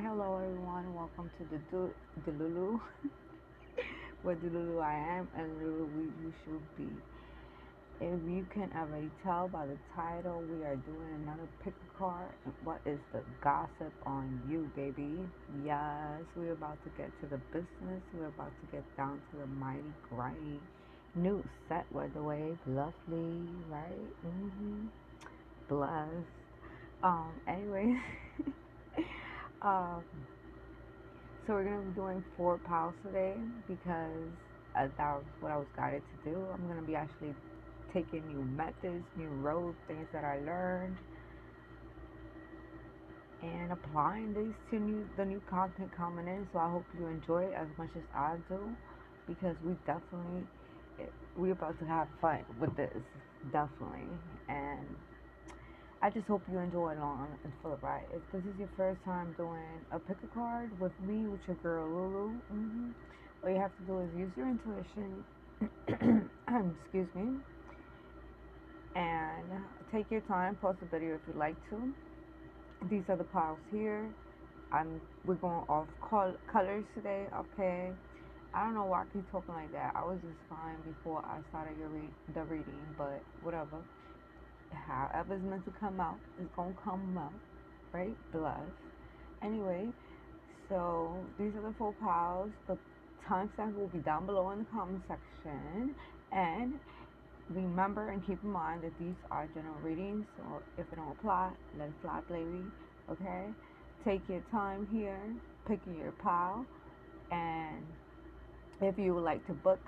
Hello everyone, welcome to the Lulu. Where the Lulu I am and Lulu you should be. If you can already tell by the title, we are doing another pick a card. What is the gossip on you, baby? Yes, we're about to get to the business. We're about to get down to the mighty grindy new set with the wave. Lovely, right? Blessed. Anyways, um, so we're gonna be doing 4 piles today because that was what I was guided to do. I'm gonna be actually taking new methods, new roads, things that I learned, and applying these to the new content coming in. So I hope you enjoy it as much as I do, because we're about to have fun with this, definitely. And I just hope you enjoy along and for the ride. If this is your first time doing a pick a card with me, with your girl Lulu, all you have to do is use your intuition. Excuse me. And take your time, pause the video if you like to. These are the piles here. We're going off colors today, okay? I don't know why I keep talking like that. I was just fine before I started the reading, but whatever. However's meant to come out is gonna come out, right? Bless. Anyway, so these are the 4 piles. The timestamp will be down below in the comment section. And remember and keep in mind that these are general readings, so if it don't apply, let it fly, baby. Okay? Take your time here, picking your pile, and if you would like to book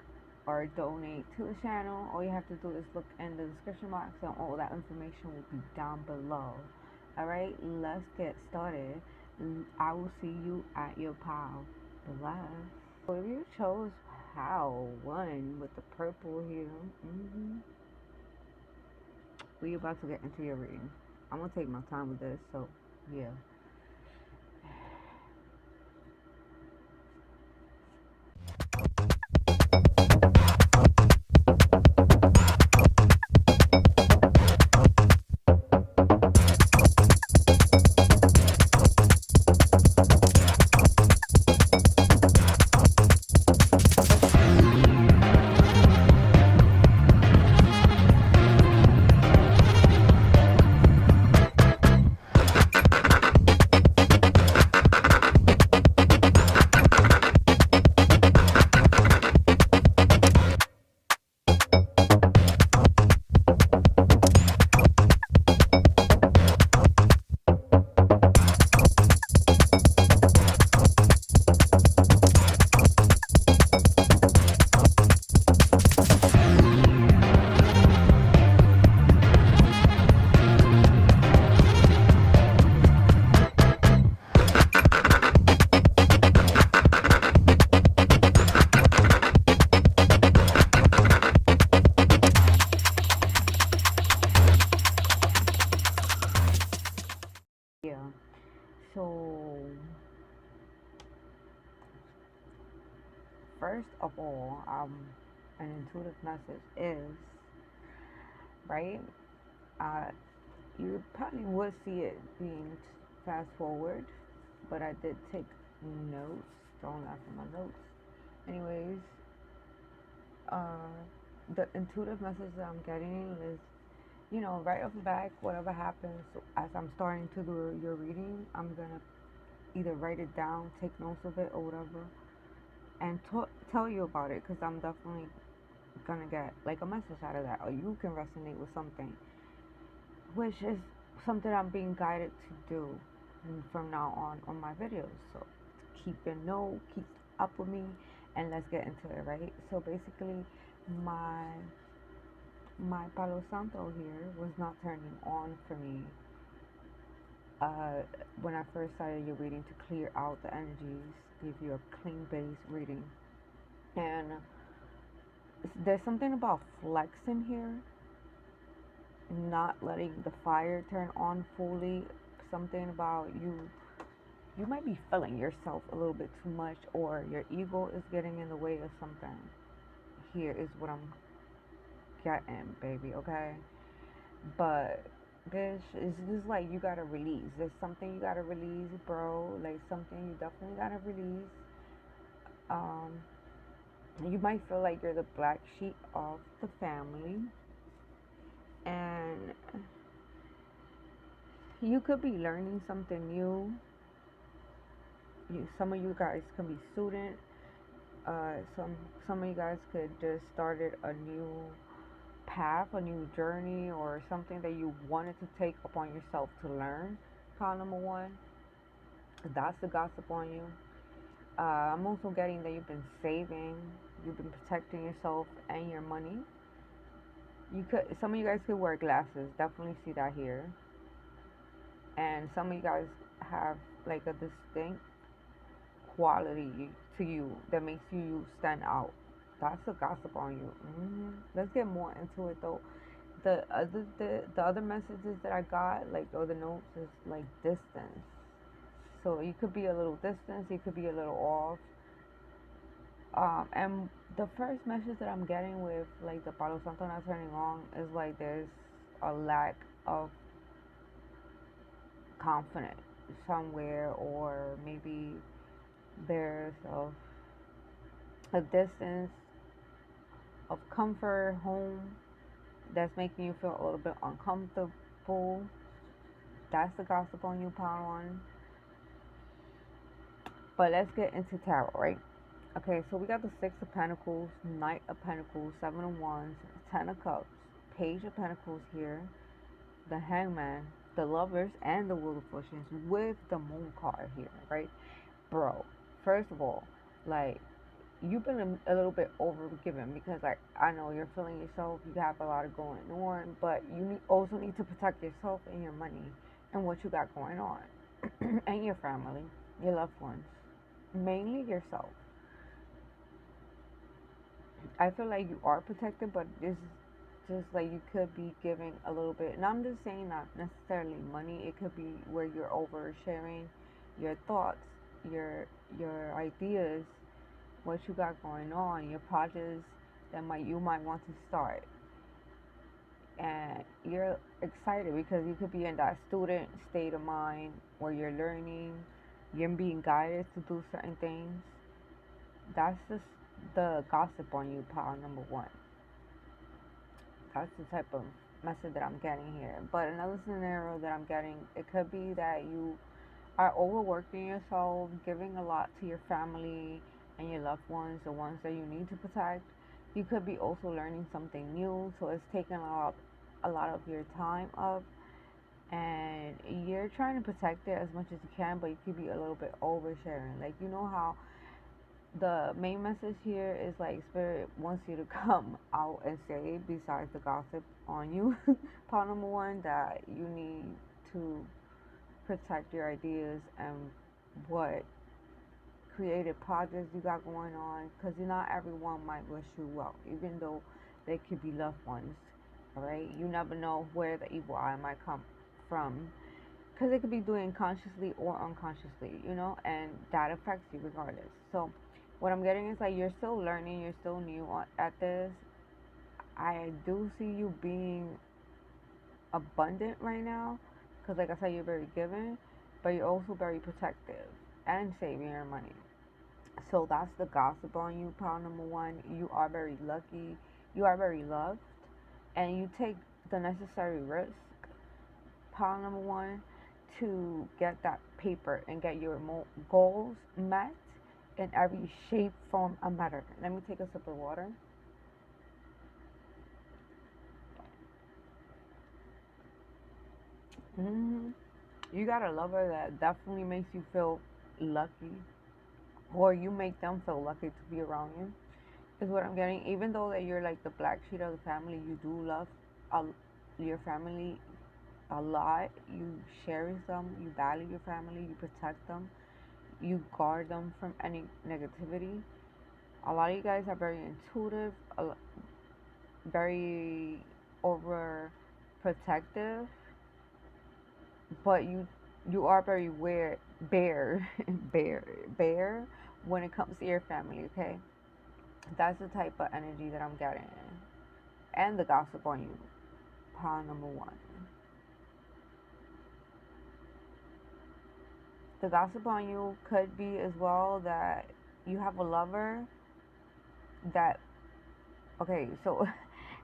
or donate to the channel, all you have to do is look in the description box, and all that information will be down below. Alright, let's get started. I will see you at your pile. Bye. So if you chose pile 1 with the purple here, we're about to get into your reading. I'm gonna take my time with this, so yeah. Yeah. So first of all, an intuitive message is, right? You probably would see it being fast forward, but I did take notes. Don't laugh at my notes. Anyways, the intuitive message that I'm getting is, right off the back, whatever happens, as I'm starting to do your reading, I'm gonna either write it down, take notes of it, or whatever, and tell you about it, because I'm definitely gonna get like a message out of that, or you can resonate with something, which is something I'm being guided to do from now on my videos. So keep your note, keep up with me, and let's get into it, right? So basically, my Palo Santo here was not turning on for me when I first started your reading, to clear out the energies, give you a clean base reading. And there's something about flexing here, not letting the fire turn on fully. Something about you might be feeling yourself a little bit too much, or your ego is getting in the way of something. Here is what I'm getting, baby, okay? But bitch. It's just like you gotta release. There's something you gotta release, bro. Like something you definitely gotta release. Um, you might feel like you're the black sheep of the family, and you could be learning something new. Some of you guys can be students. Some of you guys could just started a new path, a new journey, or something that you wanted to take upon yourself to learn. Call number one. That's the gossip on you. I'm also getting that you've been saving, you've been protecting yourself and your money. Some of you guys could wear glasses. Definitely see that here. And some of you guys have like a distinct quality to you that makes you stand out. That's the gossip on you. Let's get more into it though. The other messages that I got, like other notes, is like distance. So you could be a little distance, you could be a little off. And the first message that I'm getting with like the Palo Santo not turning on is like there's a lack of confidence somewhere, or maybe there's a distance of comfort home that's making you feel a little bit uncomfortable. That's the gossip on you, Power One. But let's get into tarot, right? Okay, so we got the Six of Pentacles, Knight of Pentacles, Seven of Wands, Ten of Cups, Page of Pentacles here, the Hangman, the Lovers, and the Wheel of Fortunes with the Moon card here, right? Bro, first of all, like, you've been a little bit overgiven, because, like, I know you're feeling yourself, you have a lot of going on, but you also need to protect yourself and your money and what you got going on, and your family, your loved ones, mainly yourself. I feel like you are protected, but this is just like you could be giving a little bit. And I'm just saying not necessarily money. It could be where you're oversharing your thoughts, your ideas, what you got going on, your projects that you might want to start. And you're excited because you could be in that student state of mind where you're learning, you're being guided to do certain things. That's just the gossip on you, pile number one. That's the type of message that I'm getting here. But another scenario that I'm getting, it could be that you are overworking yourself, giving a lot to your family and your loved ones, the ones that you need to protect. You could be also learning something new, so it's taking a lot of your time up, and you're trying to protect it as much as you can, but you could be a little bit oversharing. Like, you know how the main message here is like spirit wants you to come out and say, besides the gossip on you, part number one, that you need to protect your ideas and what creative projects you got going on, because not everyone might wish you well, even though they could be loved ones. All right, you never know where the evil eye might come from, because they could be doing consciously or unconsciously, and that affects you regardless. So what I'm getting is like you're still learning, you're still new at this. I do see you being abundant right now, because like I said, you're very giving, but you're also very protective and saving your money. So that's the gossip on you, pile number one. You are very lucky, you are very loved, and you take the necessary risk, pile number one, to get that paper and get your goals met in every shape, form, and matter. Let me take a sip of water. You got a lover that definitely makes you feel lucky, or you make them feel lucky to be around you, is what I'm getting. Even though that you're like the black sheep of the family, you do love your family a lot. You cherish them, you value your family, you protect them, you guard them from any negativity. A lot of you guys are very intuitive, very overprotective, but you are very bare, bare when it comes to your family. Okay, that's the type of energy that I'm getting, and the gossip on you, pile number one. The gossip on you could be as well that you have a lover that, okay, so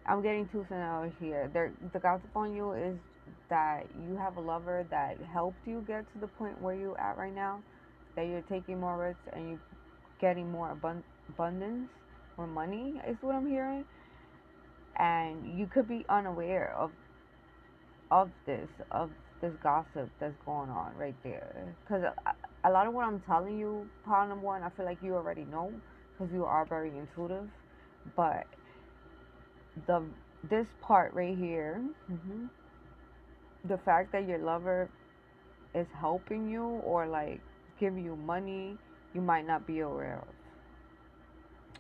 I'm getting two scenarios here. The gossip on you is that you have a lover that helped you get to the point where you're at right now, that you're taking more risks and you're getting more abundance or money, is what I'm hearing. And you could be unaware of this gossip that's going on right there. Because a lot of what I'm telling you, part number one, I feel like you already know because you are very intuitive. But the this part right here, the fact that your lover is helping you or like giving you money, you might not be aware of.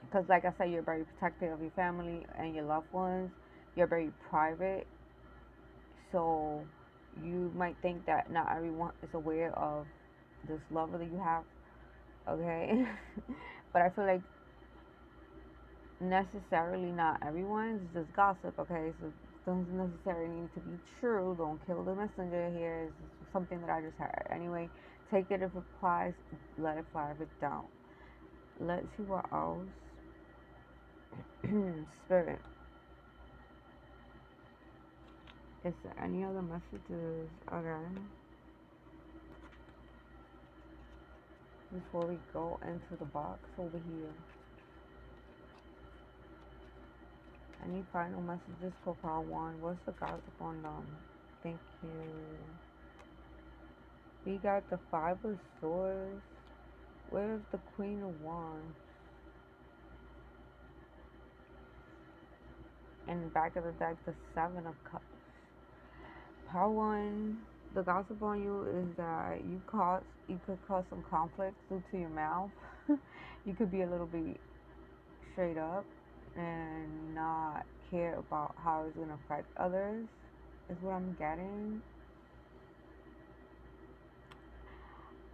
Because, like I said, you're very protective of your family and your loved ones. You're very private, so you might think that not everyone is aware of this lover that you have. Okay, but I feel like necessarily not everyone is just gossip. Okay, so doesn't necessarily need to be true. Don't kill the messenger here. It's something that I just heard. Anyway, take it if it applies. Let it fly if it don't. Let's see what else. Spirit. Is there any other messages? Okay. Before we go into the box over here. Any final messages for part one? What's the gossip on them? Thank you. We got the Five of Swords. Where's the Queen of Wands? And back of the deck, the Seven of Cups. Part one, the gossip on you is that you could cause some conflict due to your mouth. You could be a little bit straight up and not care about how it's gonna affect others. Is what I'm getting.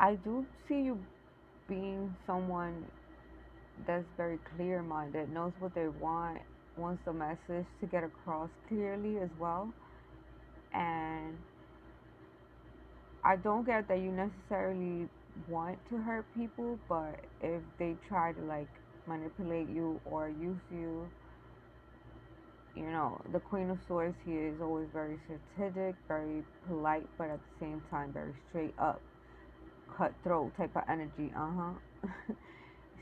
I do see you being someone that's very clear minded, knows what they want, wants the message to get across clearly as well. And I don't get that you necessarily want to hurt people, but if they try to like manipulate you or use you, the Queen of Swords here is always very strategic, very polite, but at the same time very straight up, cutthroat type of energy.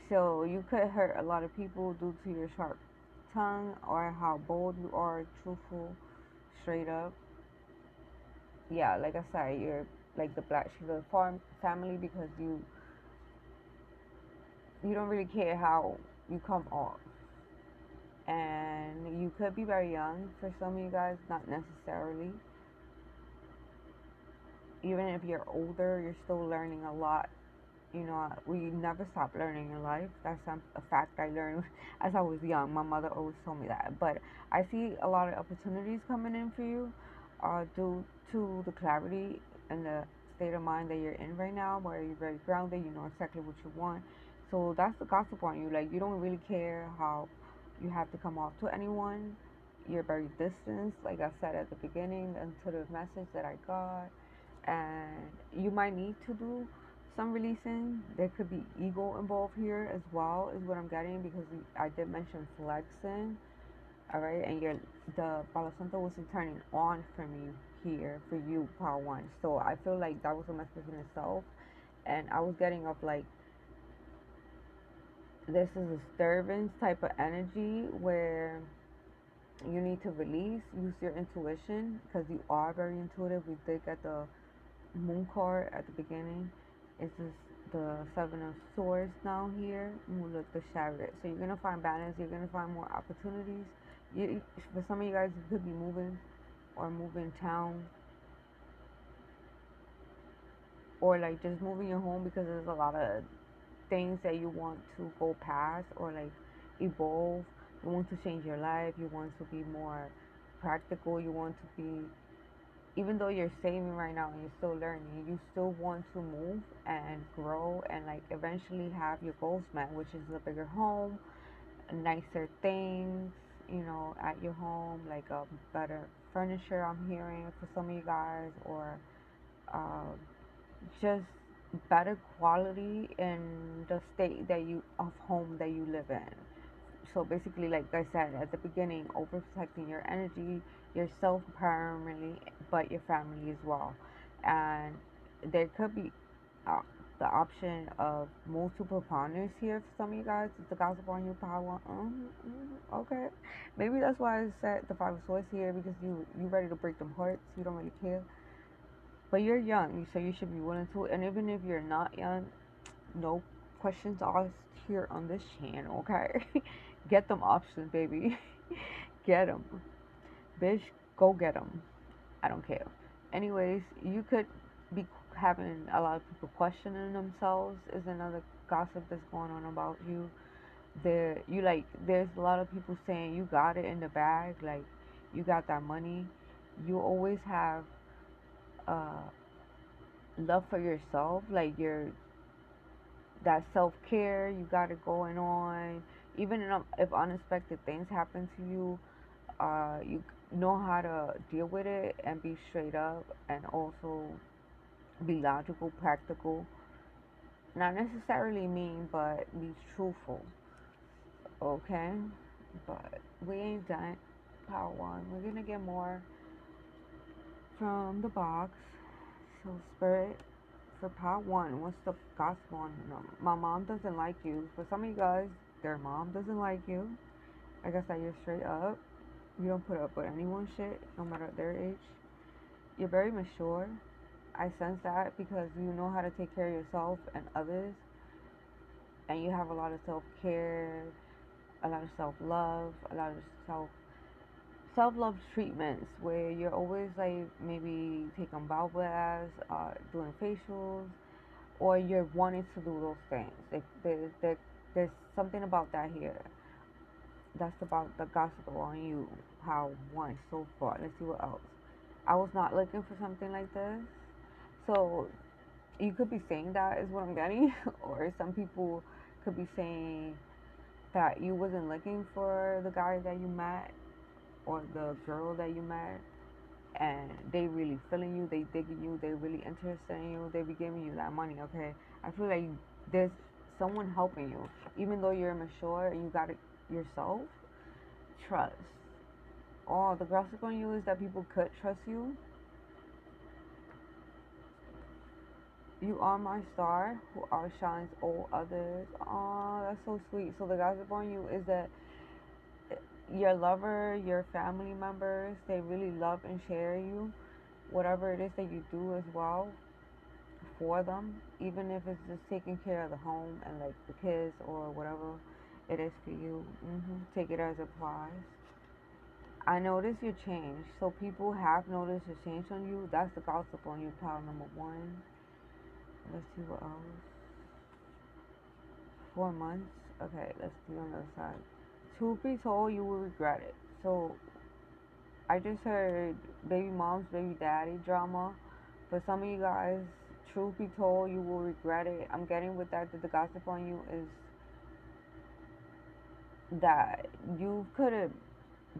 So you could hurt a lot of people due to your sharp tongue or how bold you are, truthful, straight up. Yeah, like I said, you're like the black sheep of the farm family because you don't really care how you come off. And you could be very young for some of you guys, not necessarily. Even if you're older, you're still learning a lot. We never stop learning in life. That's a fact I learned as I was young. My mother always told me that. But I see a lot of opportunities coming in for you due to the clarity and the state of mind that you're in right now, where you're very grounded, you know exactly what you want. So that's the gossip on you. Like, you don't really care how you have to come off to anyone. You're very distant, like I said at the beginning, into the message that I got. And you might need to do some releasing. There could be ego involved here as well, is what I'm getting, because I did mention flexing. All right, and the Palo Santo was turning on for me here for you, part one. So I feel like that was a message in itself, and I was getting up like this is a disturbance type of energy where you need to release, use your intuition because you are very intuitive. We did get the Moon card at the beginning. It's just the Seven of Swords now here. Look, the Chariot. So you're gonna find balance. You're gonna find more opportunities. For some of you guys, you could be moving or moving town, or like just moving your home because there's a lot of things that you want to go past or like evolve. You want to change your life. You want to be more practical. You want to be, even though you're saving right now and you're still learning, you still want to move and grow and like eventually have your goals met, which is a bigger home, nicer things, at your home, like a better furniture, I'm hearing for some of you guys, or uh, just better quality in the state that you of home that you live in. So basically, like I said at the beginning, overprotecting your energy, yourself primarily, but your family as well. And there could be uh, the option of multiple partners here for some of you guys. It's the gossip on you power. Okay, maybe that's why I said the five of swords here, because you ready to break them hearts. You don't really care, but you're young, so you should be willing to. And even if you're not young, no questions asked here on this channel. Okay, get them options, baby. Get them, bitch. Go get them. I don't care. Anyways, you could be having a lot of people questioning themselves. Is another gossip that's going on about you. There's a lot of people saying you got it in the bag, like you got that money. You always have uh, love for yourself, like your that self care. You got it going on. Even if unexpected things happen to you, you know how to deal with it and be straight up, and also be logical, practical, not necessarily mean, but be truthful. Okay, but we ain't done. Part one. We're gonna get more from the box. So spirit for part one. What's the gospel on? No, my mom doesn't like you. For some of you guys, their mom doesn't like you. I guess that you're straight up. You don't put up with anyone's shit, no matter their age. You're very mature. I sense that because you know how to take care of yourself and others, and you have a lot of self care, a lot of self love, a lot of self love treatments where you're always like maybe taking bowel baths, doing facials, or you're wanting to do those things. There's something about that here. That's about the gospel on you. How one so far. Let's see what else. I was not looking for something like this. So you could be saying that is what I'm getting, or some people could be saying that you wasn't looking for the guy that you met or the girl that you met, and they really feeling you, they digging you, they really interested in you, they be giving you that money. Okay, I feel like there's someone helping you, even though you're mature and you got it yourself. Trust. Oh, the gossip on you is that people could trust you. You are my star, who outshines all others. Oh, that's so sweet. So the gossip on you is that your lover, your family members, they really love and share you. Whatever it is that you do as well for them, even if it's just taking care of the home and like the kids or whatever it is for you. Take it as applies. I notice your change. So people have noticed your change on you. That's the gossip on you, pile number one. Let's see what else. 4 months. Okay, let's do on the other side. Truth be told, you will regret it. So I just heard baby moms, baby daddy drama. For some of you guys, truth be told, you will regret it. I'm getting with that the gossip on you is that you could have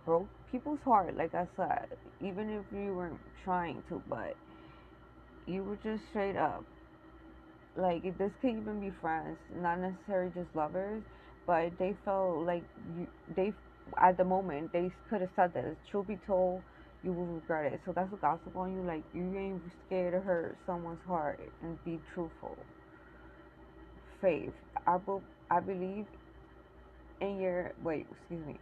broke people's heart, like I said, even if you weren't trying to, but you were just straight up. Like this could even be friends, not necessarily just lovers, but they felt like they at the moment they could have said this. Truth be told, you will regret it. So that's a gossip on you. Like you ain't scared to hurt someone's heart and be truthful. Faith. I believe in your wait. Excuse me.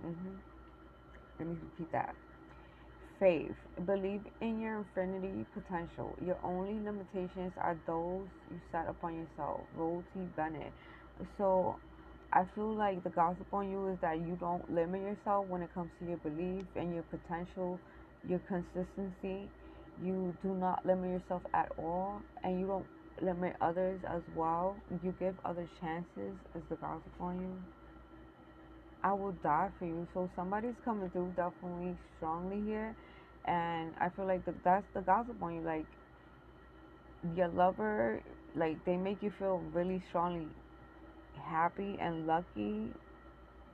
Let me repeat that. Faith. Believe in your infinity potential. Your only limitations are those you set upon yourself. Rose T. Bennett. So I feel like the gossip on you is that you don't limit yourself when it comes to your belief and your potential, your consistency. You do not limit yourself at all, and you don't limit others as well. You give others chances, is the gossip on you. I will die for you. So somebody's coming through definitely strongly here, and I feel like that's the gossip on you. Like your lover, like they make you feel really strongly happy and lucky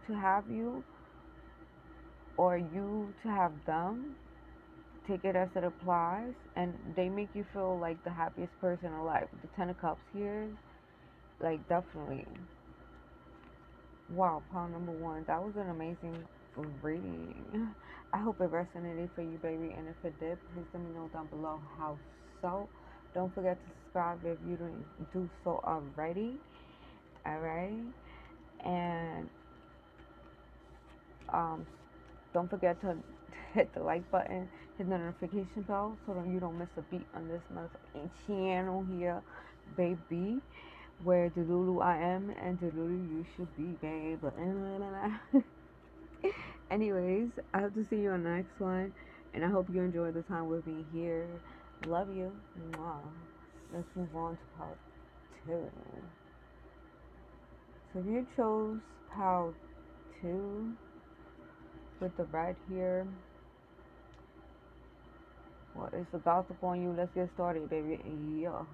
to have you, or you to have them. take it as it applies, and they make you feel like the happiest person alive. The Ten of Cups here, like definitely. Wow, pile number one. That was an amazing reading. I hope it resonated for you, baby. And if it did, please let me know down below how so. Don't forget to subscribe if you didn't do so already. Alright? And um, don't forget to hit the like button, hit the notification bell so that you don't miss a beat on this motherfucking channel here, baby. Where the Lulu I am and the Lulu you should be, babe. Anyways, I hope to see you on the next one, and I hope you enjoy the time with me here. Love you. Mwah. Let's move on to part two. So if you chose part two with the red here, well, it's the gossip on you. Let's get started, baby. Yeah.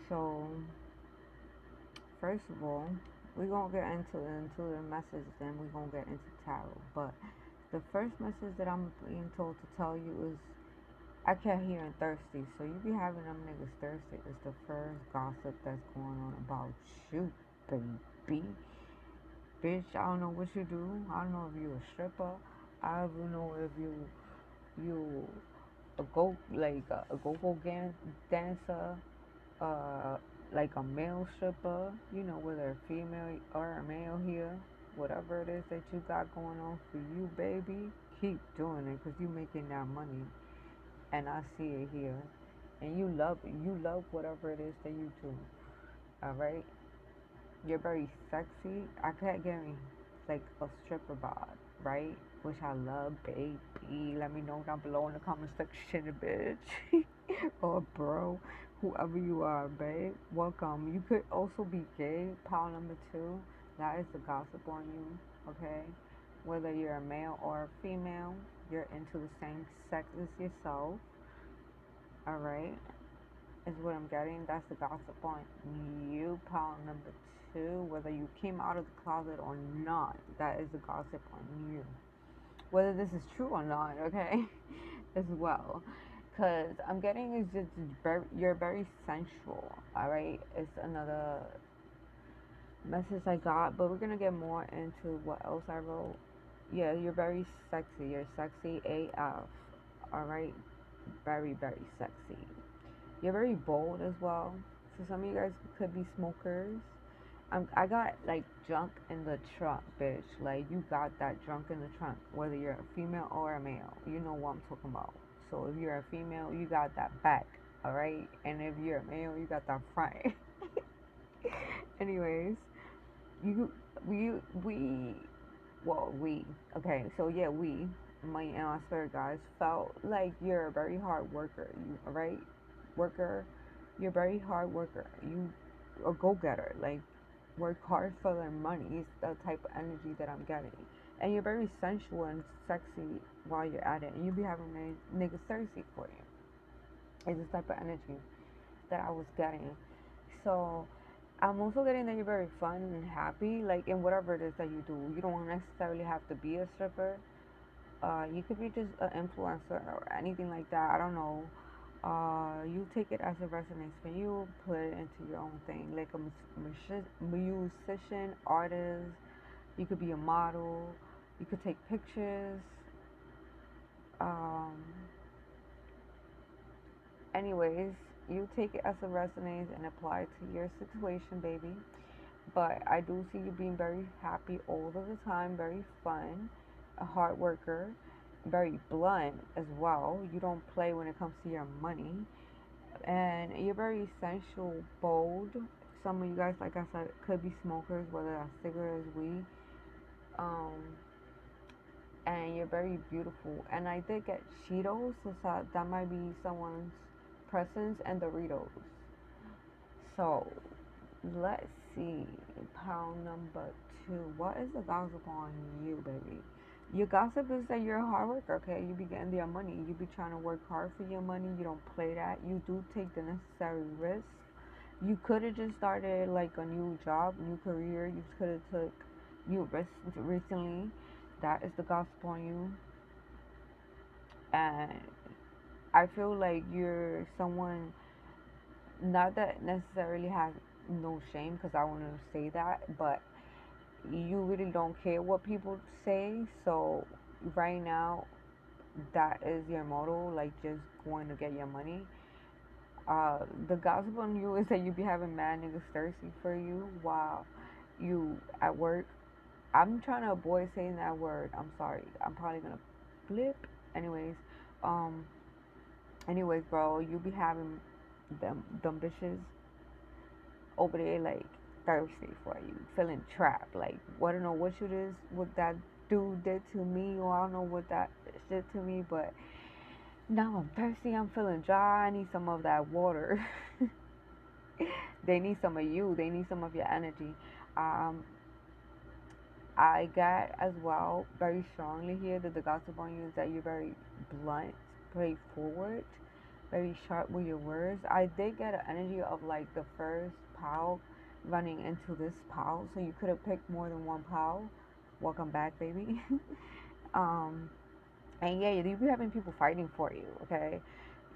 So first of all, we're gonna get into the message, then we're gonna get into tarot. But the first message that I'm being told to tell you is I can't hear and thirsty. So you be having them niggas thirsty. It's the first gossip that's going on about you, baby. Bitch, I don't know what you do. I don't know if you a stripper. I don't know if you a go dancer, uh like a male stripper, whether a female or a male here, whatever it is that you got going on for you, baby, keep doing it because you making that money, and I see it here, and you love whatever it is that you do. All right, you're very sexy. I can't get me like a stripper bod, right? Which I love, baby. Let me know down below in the comment section, bitch. Or bro, whoever you are, babe. Welcome. You could also be gay. Pile number two. That is the gossip on you, okay? Whether you're a male or a female, you're into the same sex as yourself. Alright? Is what I'm getting. That's the gossip on you. Pile number two. Whether you came out of the closet or not, that is the gossip on you. Whether this is true or not, okay? As well. Because I'm getting is just you're very sensual, alright? It's another message I got, but we're gonna get more into what else I wrote. Yeah, you're very sexy. You're sexy AF, alright? Very, very sexy. You're very bold as well. So some of you guys could be smokers. I got like junk in the trunk, bitch. Like you got that junk in the trunk, whether you're a female or a male. You know what I'm talking about. So if you're a female, you got that back, all right. And if you're a male, you got that front. Anyways, you we well we okay. So yeah, we my and my spirit guys felt like you're a very hard worker. You all right, worker. You're a very hard worker. You a go getter. Like work hard for their money is the type of energy that I'm getting. And you're very sensual and sexy while you're at it. And you be having niggas thirsty for you. It's this type of energy that I was getting. So I'm also getting that you're very fun and happy, like in whatever it is that you do. You don't necessarily have to be a stripper. You could be just an influencer or anything like that. I don't know. You take it as it resonates for you, put it into your own thing. Like a musician, artist, you could be a model, you could take pictures. Um, anyways, you take it as it resonates and apply it to your situation, baby. But I do see you being very happy all of the time, very fun, a hard worker, very blunt as well. You don't play when it comes to your money. And you're very sensual, bold. Some of you guys, like I said, could be smokers, whether that's cigarettes, weed. Um, and you're very beautiful. And I did get Cheetos, so that might be someone's presence, and Doritos. So let's see. Pound number 2. What is the gossip on you, baby? Your gossip is that you're a hard worker, okay? You be getting your money. You be trying to work hard for your money. You don't play that. You do take the necessary risks. You could have just started like a new job, new career. You could have took new risks recently. That is the gossip on you. And I feel like you're someone not that necessarily has no shame, because I want to say that, but you really don't care what people say. So right now, that is your motto, like just going to get your money. The gossip on you is that you be having mad niggas thirsty for you while you at work. I'm trying to avoid saying that word. I'm sorry. I'm probably gonna flip. Anyways, um, bro, you be having them bitches over there like thirsty for you, feeling trapped. Like, I don't know what that dude did to me, or I don't know what that did to me, but now I'm thirsty. I'm feeling dry. I need some of that water. They need some of you. They need some of your energy. Um, I got as well very strongly here that the gossip on you is that you're very blunt, straightforward, very sharp with your words. I did get an energy of like the first pal running into this pal, so you could have picked more than one pal. Welcome back, baby. um, and yeah, you be having people fighting for you. Okay,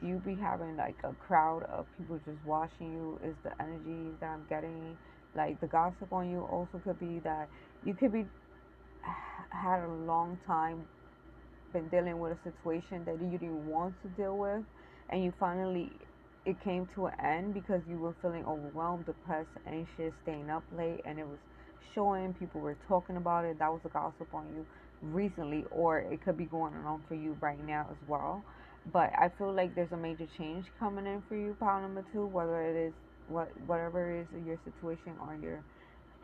you be having like a crowd of people just watching you. Is the energy that I'm getting. Like the gossip on you also could be that you could be had a long time been dealing with a situation that you didn't want to deal with, and you finally it came to an end because you were feeling overwhelmed, depressed, anxious, staying up late, and it was showing. People were talking about it. That was a gossip on you recently, or it could be going on for you right now as well. But I feel like there's a major change coming in for you, pile number 2, whether it is whatever is your situation or your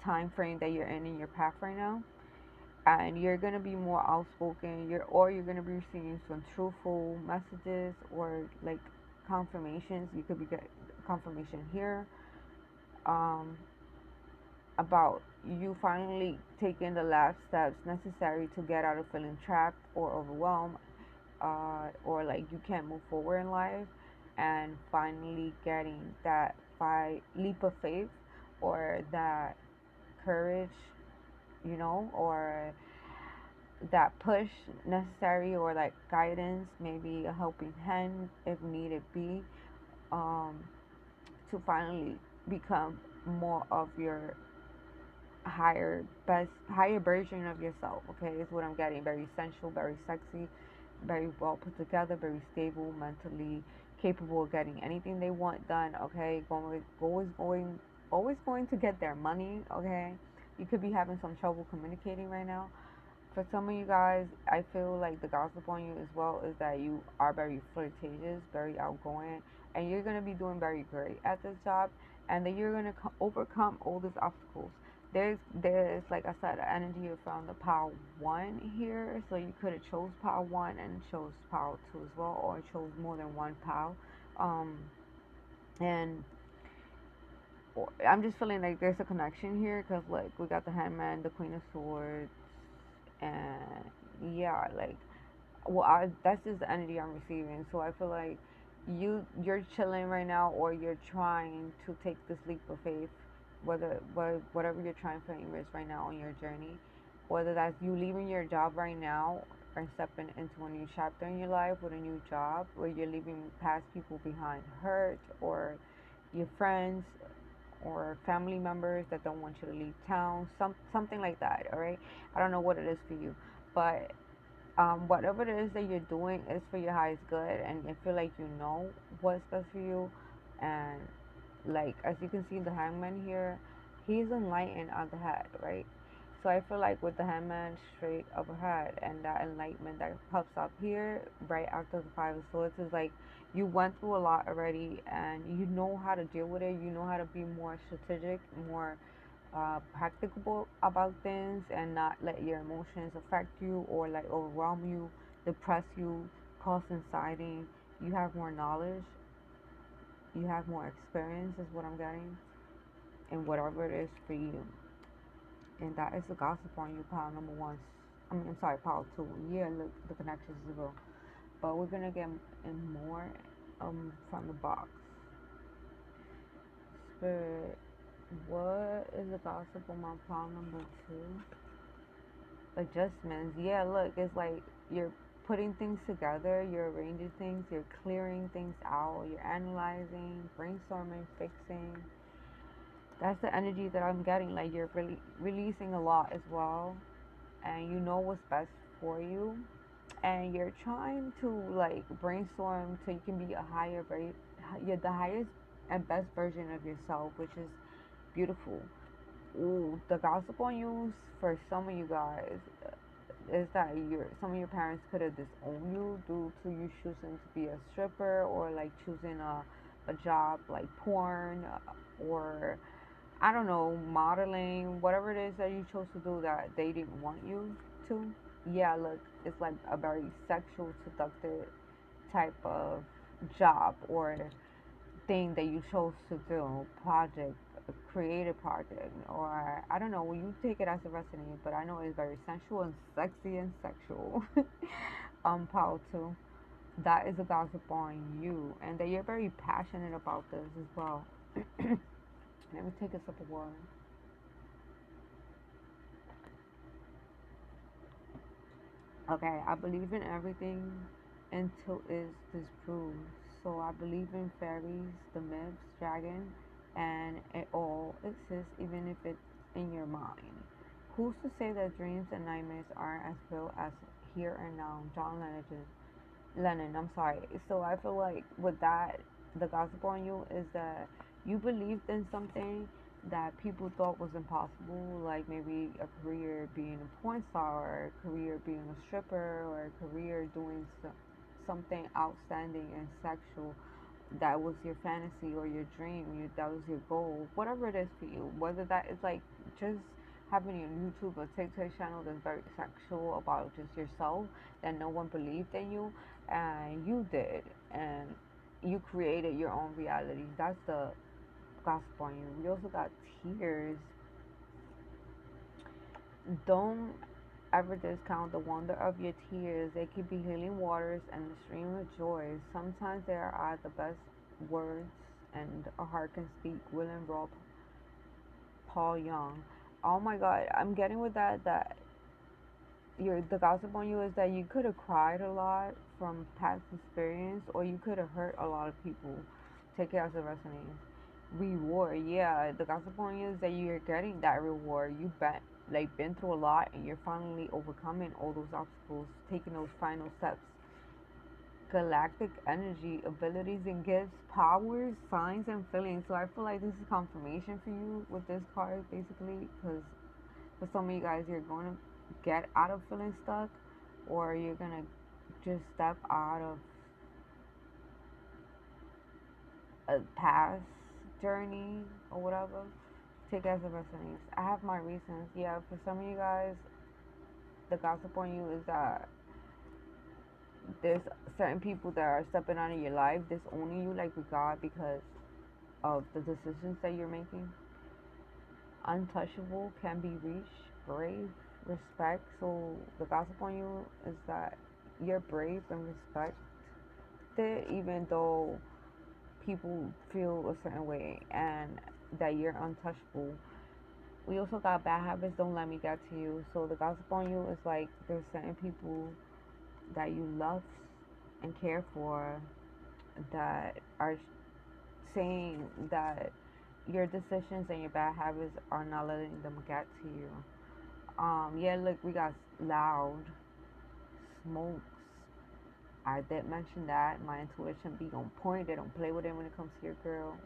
time frame that you're in your path right now. And you're gonna be more outspoken. You're gonna be receiving some truthful messages or like confirmations. You could be getting confirmation here, um, about you finally taking the last steps necessary to get out of feeling trapped or overwhelmed, or like you can't move forward in life, and finally getting that leap of faith, or that courage, or that push necessary, or like guidance, maybe a helping hand if needed be, um, to finally become more of your higher version of yourself. Okay, is what I'm getting. Very sensual, very sexy, very well put together, very stable, mentally capable of getting anything they want done. Okay, always going to get their money. Okay, you could be having some trouble communicating right now. For some of you guys, I feel like the gossip on you as well is that you are very flirtatious, very outgoing, and you're going to be doing very great at this job, and that you're going to overcome all these obstacles. There's like I said, an energy from the power 1 here, so you could have chose power 1 and chose power 2 as well, or chose more than one power. Um, and I'm just feeling like there's a connection here, because like we got the Hangman, the Queen of Swords, and yeah, like, well, that's just the energy I'm receiving. So I feel like you're chilling right now, or you're trying to take this leap of faith, whatever you're trying to aim is right now on your journey, whether that's you leaving your job right now, are stepping into a new chapter in your life with a new job, where you're leaving past people behind hurt, or your friends or family members that don't want you to leave town, something like that. All right, I don't know what it is for you, but whatever it is that you're doing is for your highest good, and I feel like you know what's best for you. And like, as you can see, the hangman here, he's enlightened on the head, right? So I feel like with the hangman straight up ahead and that enlightenment that pops up here right after the five of swords is like you went through a lot already and you know how to deal with it. You know how to be more strategic, more practicable about things, and not let your emotions affect you or like overwhelm you, depress you, cause anxiety. You have more knowledge, you have more experience, is what I'm getting, and whatever it is for you. And that is the gossip on you, pile number one. I mean, I'm sorry, pile two. Yeah, look, the connections is real. But we're gonna get in more from the box. Spirit, what is the gossip on my pile number two? Adjustments. Yeah, look, it's like you're putting things together, you're arranging things, you're clearing things out, you're analyzing, brainstorming, fixing. That's the energy that I'm getting. Like you're really releasing a lot as well, and you know what's best for you, and you're trying to like brainstorm so you can be a higher rate, you're the highest and best version of yourself, which is beautiful. Ooh, the gossip on you for some of you guys is that some of your parents could have disowned you due to you choosing to be a stripper, or like choosing a job like porn, or I don't know, modeling, whatever it is that you chose to do that they didn't want you to. Yeah, look, it's like a very sexual, seductive type of job or thing that you chose to do, project, a creative project, or I don't know, well, you take it as a resonating, but I know it's very sensual and sexy and sexual. Power too. That is a gossip on you, and that you're very passionate about this as well. Let me take a sip of water. Okay, I believe in everything until it's disproved. So I believe in fairies, the myths, dragon, and it all exists even if it's in your mind. Who's to say that dreams and nightmares aren't as real as here and now? John Lennon, I'm sorry. So I feel like with that, the gossip on you is that you believed in something that people thought was impossible, like maybe a career being a porn star, or a career being a stripper, or a career doing something outstanding and sexual. That was your fantasy or your dream. That was your goal, whatever it is for you. Whether that is like just having a YouTube or TikTok channel that's very sexual about just yourself, that no one believed in you, and you did, and you created your own reality. That's the gospel on you. We also got tears. Don't ever discount the wonder of your tears. They could be healing waters and a stream of joy. Sometimes they are the best words and a heart can speak. William Robb, Paul Young. Oh my God, I'm getting with that the gossip on you is that you could have cried a lot from past experience, or you could have hurt a lot of people. Take it as a resonating reward. Yeah, the gossip on you is that you're getting that reward. You bet like been through a lot, and you're finally overcoming all those obstacles, taking those final steps. Galactic energy, abilities and gifts, powers, signs and feelings. So I feel like this is confirmation for you with this card, basically, because for some of you guys, you're going to get out of feeling stuck, or you're going to just step out of a past journey or whatever. Take it as a resonates. I have my reasons. Yeah, for some of you guys, the gossip on you is that there's certain people that are stepping out of your life, disowning you like with God because of the decisions that you're making. Untouchable, can be reached, brave, respect. So the gossip on you is that you're brave and respected, even though people feel a certain way, and that you're untouchable. We also got bad habits don't let me get to you. So the gossip on you is like there's certain people that you love and care for, that are saying that your decisions and your bad habits are not letting them get to you. Yeah, look, we got loud, smokes. I did mention that. My intuition be on point. They don't play with it when it comes to your girl.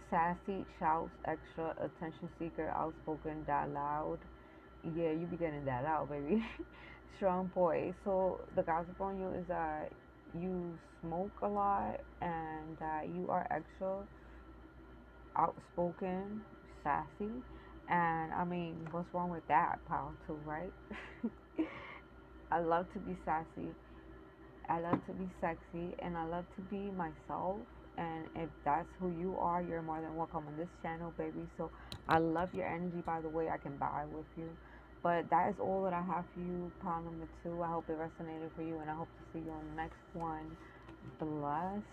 Sassy, shouts, extra, attention seeker, outspoken, that loud. Yeah, you be getting that out, baby. Strong boy. So the gossip on you is that you smoke a lot and that you are extra outspoken, sassy. And I mean, what's wrong with that, pal, too, right? I love to be sassy. I love to be sexy and I love to be myself. And if that's who you are, you're more than welcome on this channel, baby. So I love your energy, by the way. I can vibe with you. But that is all that I have for you, pile number 2. I hope it resonated for you, and I hope to see you on the next one. Bless.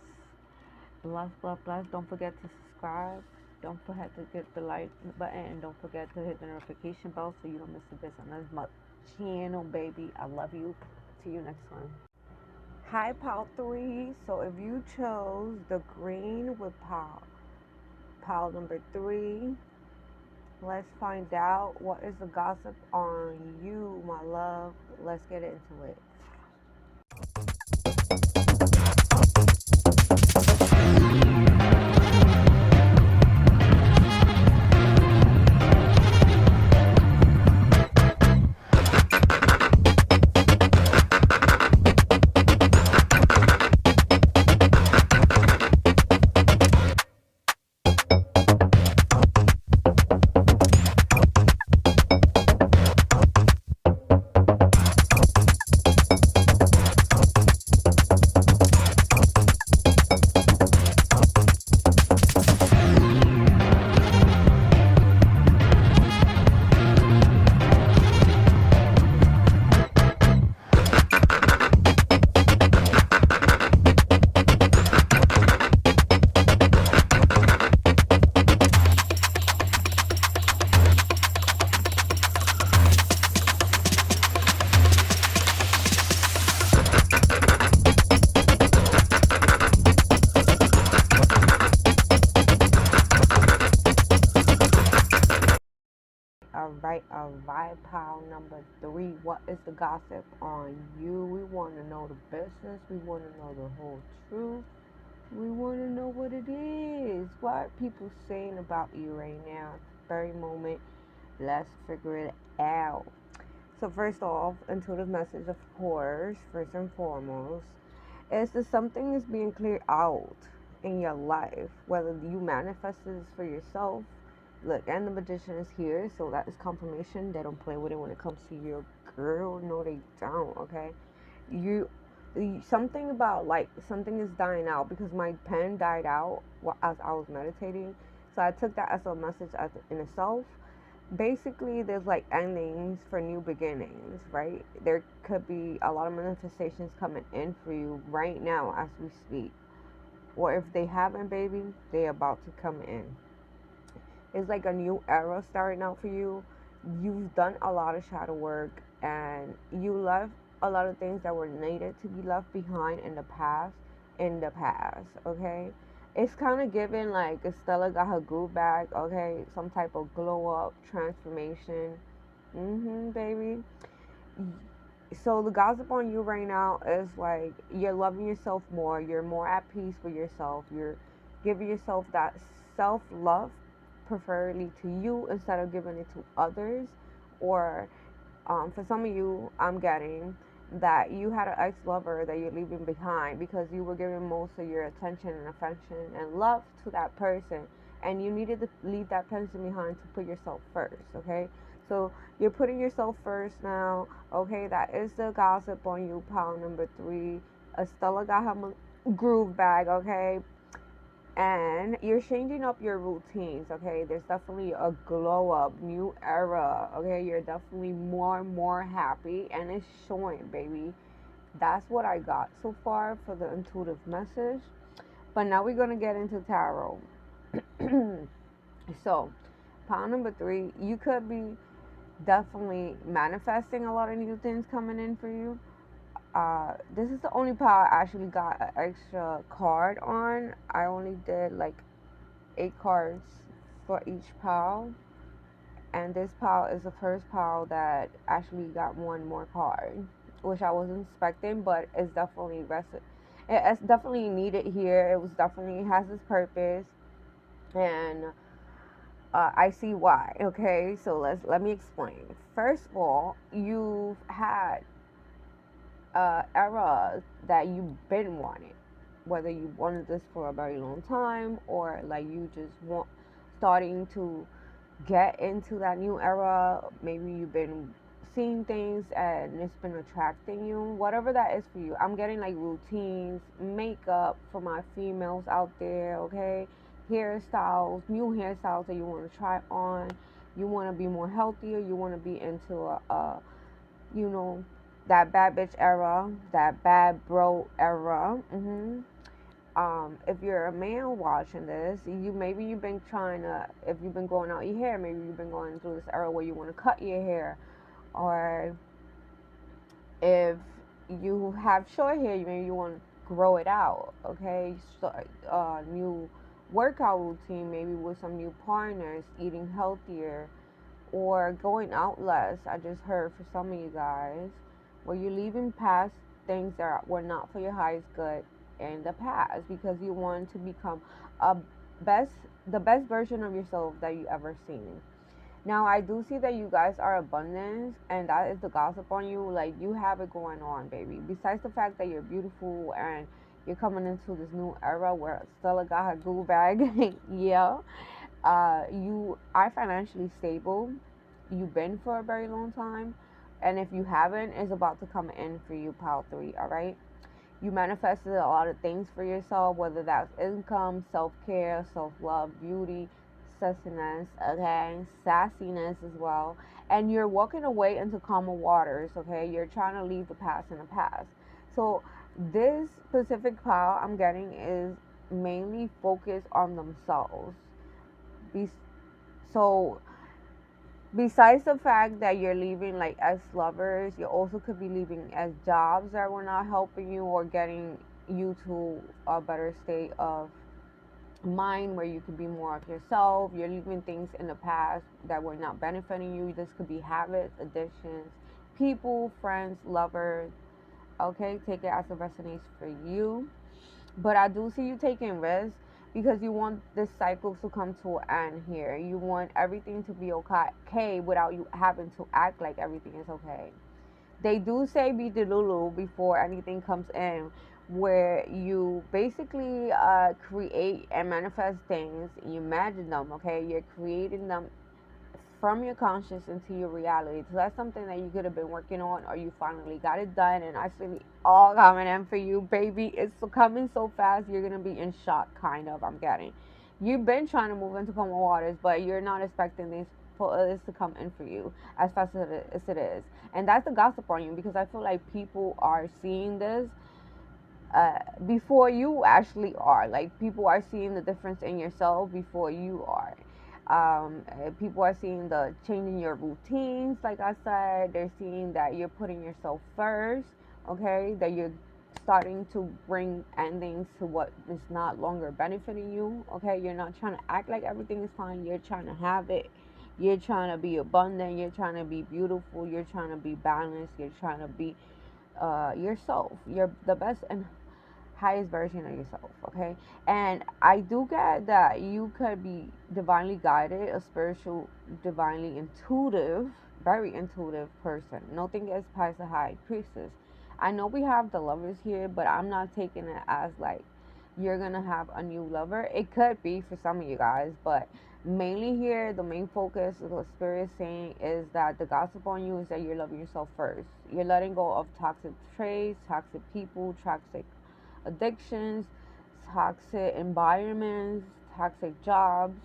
Bless, bless, bless. Don't forget to subscribe. Don't forget to hit the like button, and don't forget to hit the notification bell so you don't miss a bit on this channel, baby. I love you. See you next one. Hi, pile 3. So if you chose the green with pile number 3, let's find out what is the gossip on you, my love. Let's get into it. Alright, pile number 3. What is the gossip on you? We want to know the business. We want to know the whole truth. We want to know what it is. What are people saying about you right now at this very moment? Let's figure it out. So first off, intuitive message, of course, first and foremost, is that something is being cleared out in your life, whether you manifest this for yourself. Look, and the magician is here, so that is confirmation. They don't play with it when it comes to your girl. No, they don't. Okay, you something about like something is dying out because my pen died out as I was meditating. So I took that as a message as in itself. Basically, there's like endings for new beginnings, right? There could be a lot of manifestations coming in for you right now as we speak, or if they haven't, baby, they about to come in. It's like a new era starting out for you. You've done a lot of shadow work and you left a lot of things that were needed to be left behind in the past. Okay? It's kind of given like Stella got her groove back, okay? Some type of glow up, transformation. Baby. So the gossip on you right now is like you're loving yourself more. You're more at peace with yourself. You're giving yourself that self love, preferably to you instead of giving it to others. Or for some of you, I'm getting that you had an ex lover that you're leaving behind because you were giving most of your attention and affection and love to that person, and you needed to leave that person behind to put yourself first. Okay, so you're putting yourself first now. Okay, that is the gossip on you, pile number 3. Estella got her groove bag. Okay, and you're changing up your routines. Okay, there's definitely a glow up, new era. Okay, you're definitely more happy, and it's showing, baby. That's what I got so far for the intuitive message. But now we're gonna get into tarot. So pile number 3, you could be definitely manifesting a lot of new things coming in for you. This is the only pile I actually got an extra card on. I only did like 8 cards for each pile, and this pile is the first pile that actually got one more card, which I wasn't expecting, but it's definitely needed here. It was definitely has its purpose, and I see why. Okay, so let me explain. First of all, you've had era that you've been wanting, whether you wanted this for a very long time or like you just want starting to get into that new era. Maybe you've been seeing things and it's been attracting you, whatever that is for you. I'm getting like routines, makeup for my females out there, okay? Hairstyles, new hairstyles that you want to try on. You want to be more healthier, you want to be into you know, that bad bitch era, that bad bro era. If you're a male watching this, maybe you've been trying to, if you've been growing out your hair, maybe you've been going through this era where you want to cut your hair, or if you have short hair, maybe you want to grow it out. Okay, start new workout routine, maybe with some new partners, eating healthier, or going out less. I just heard for some of you guys, where you're leaving past things that were not for your highest good in the past because you want to become a best the best version of yourself that you ever seen. Now I do see that you guys are abundance, and that is the gossip on you. Like, you have it going on, baby. Besides the fact that you're beautiful and you're coming into this new era where Stella got her goo bag, yeah. You are financially stable. You've been for a very long time, and if you haven't, it's about to come in for you, pile 3. All right. You manifested a lot of things for yourself, whether that's income, self-care, self-love, beauty, sustenance, okay, sassiness as well. And you're walking away into calmer waters, okay? You're trying to leave the past in the past. So this specific pile I'm getting is mainly focused on themselves. Be- so besides the fact that you're leaving like as lovers, you also could be leaving as jobs that were not helping you or getting you to a better state of mind where you could be more of yourself. You're leaving things in the past that were not benefiting you. This could be habits, addictions, people, friends, lovers. Okay, take it as it resonates for you. But I do see you taking risks because you want this cycle to come to an end here. You want everything to be okay without you having to act like everything is okay. They do say be delulu before anything comes in, where you basically create and manifest things. You imagine them, okay? You're creating them from your conscious into your reality. So that's something that you could have been working on, or you finally got it done, and actually all coming in for you, baby. It's coming so fast, you're gonna be in shock, kind of. I'm getting. You've been trying to move into calmer waters, but you're not expecting this to come in for you as fast as it is. And that's the gossip on you, because I feel like people are seeing this before you actually are. Like, people are seeing the difference in yourself before you are. People are seeing the change in your routines. Like I said, they're seeing that you're putting yourself first. Okay, that you're starting to bring endings to what is not longer benefiting you. Okay, you're not trying to act like everything is fine. You're trying to have it. You're trying to be abundant. You're trying to be beautiful. You're trying to be balanced. You're trying to be yourself. You're the best and highest version of yourself. Okay, and I do get that you could be divinely guided, a spiritual, divinely intuitive, very intuitive person. Nothing gets past the high priestess. I know we have the lovers here, but I'm not taking it as like you're gonna have a new lover. It could be for some of you guys, but mainly here, the main focus of the spirit is saying is that the gossip on you is that you're loving yourself first. You're letting go of toxic traits, toxic people, toxic addictions, toxic environments, toxic jobs,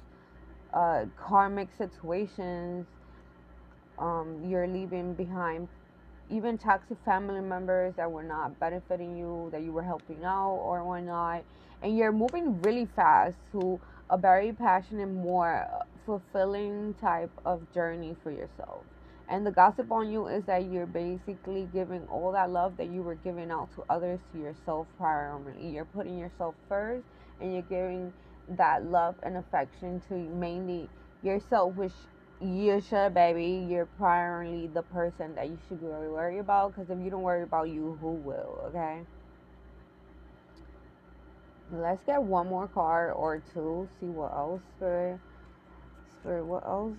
karmic situations. You're leaving behind even toxic family members that were not benefiting you, that you were helping out or whatnot. And you're moving really fast to a very passionate, more fulfilling type of journey for yourself. And the gossip on you is that you're basically giving all that love that you were giving out to others to yourself primarily. You're putting yourself first, and you're giving that love and affection to mainly yourself, which you should, baby. You're primarily the person that you should really worry about, because if you don't worry about you, who will, okay? Let's get one more card or two, see what else, Spirit. Spirit, what else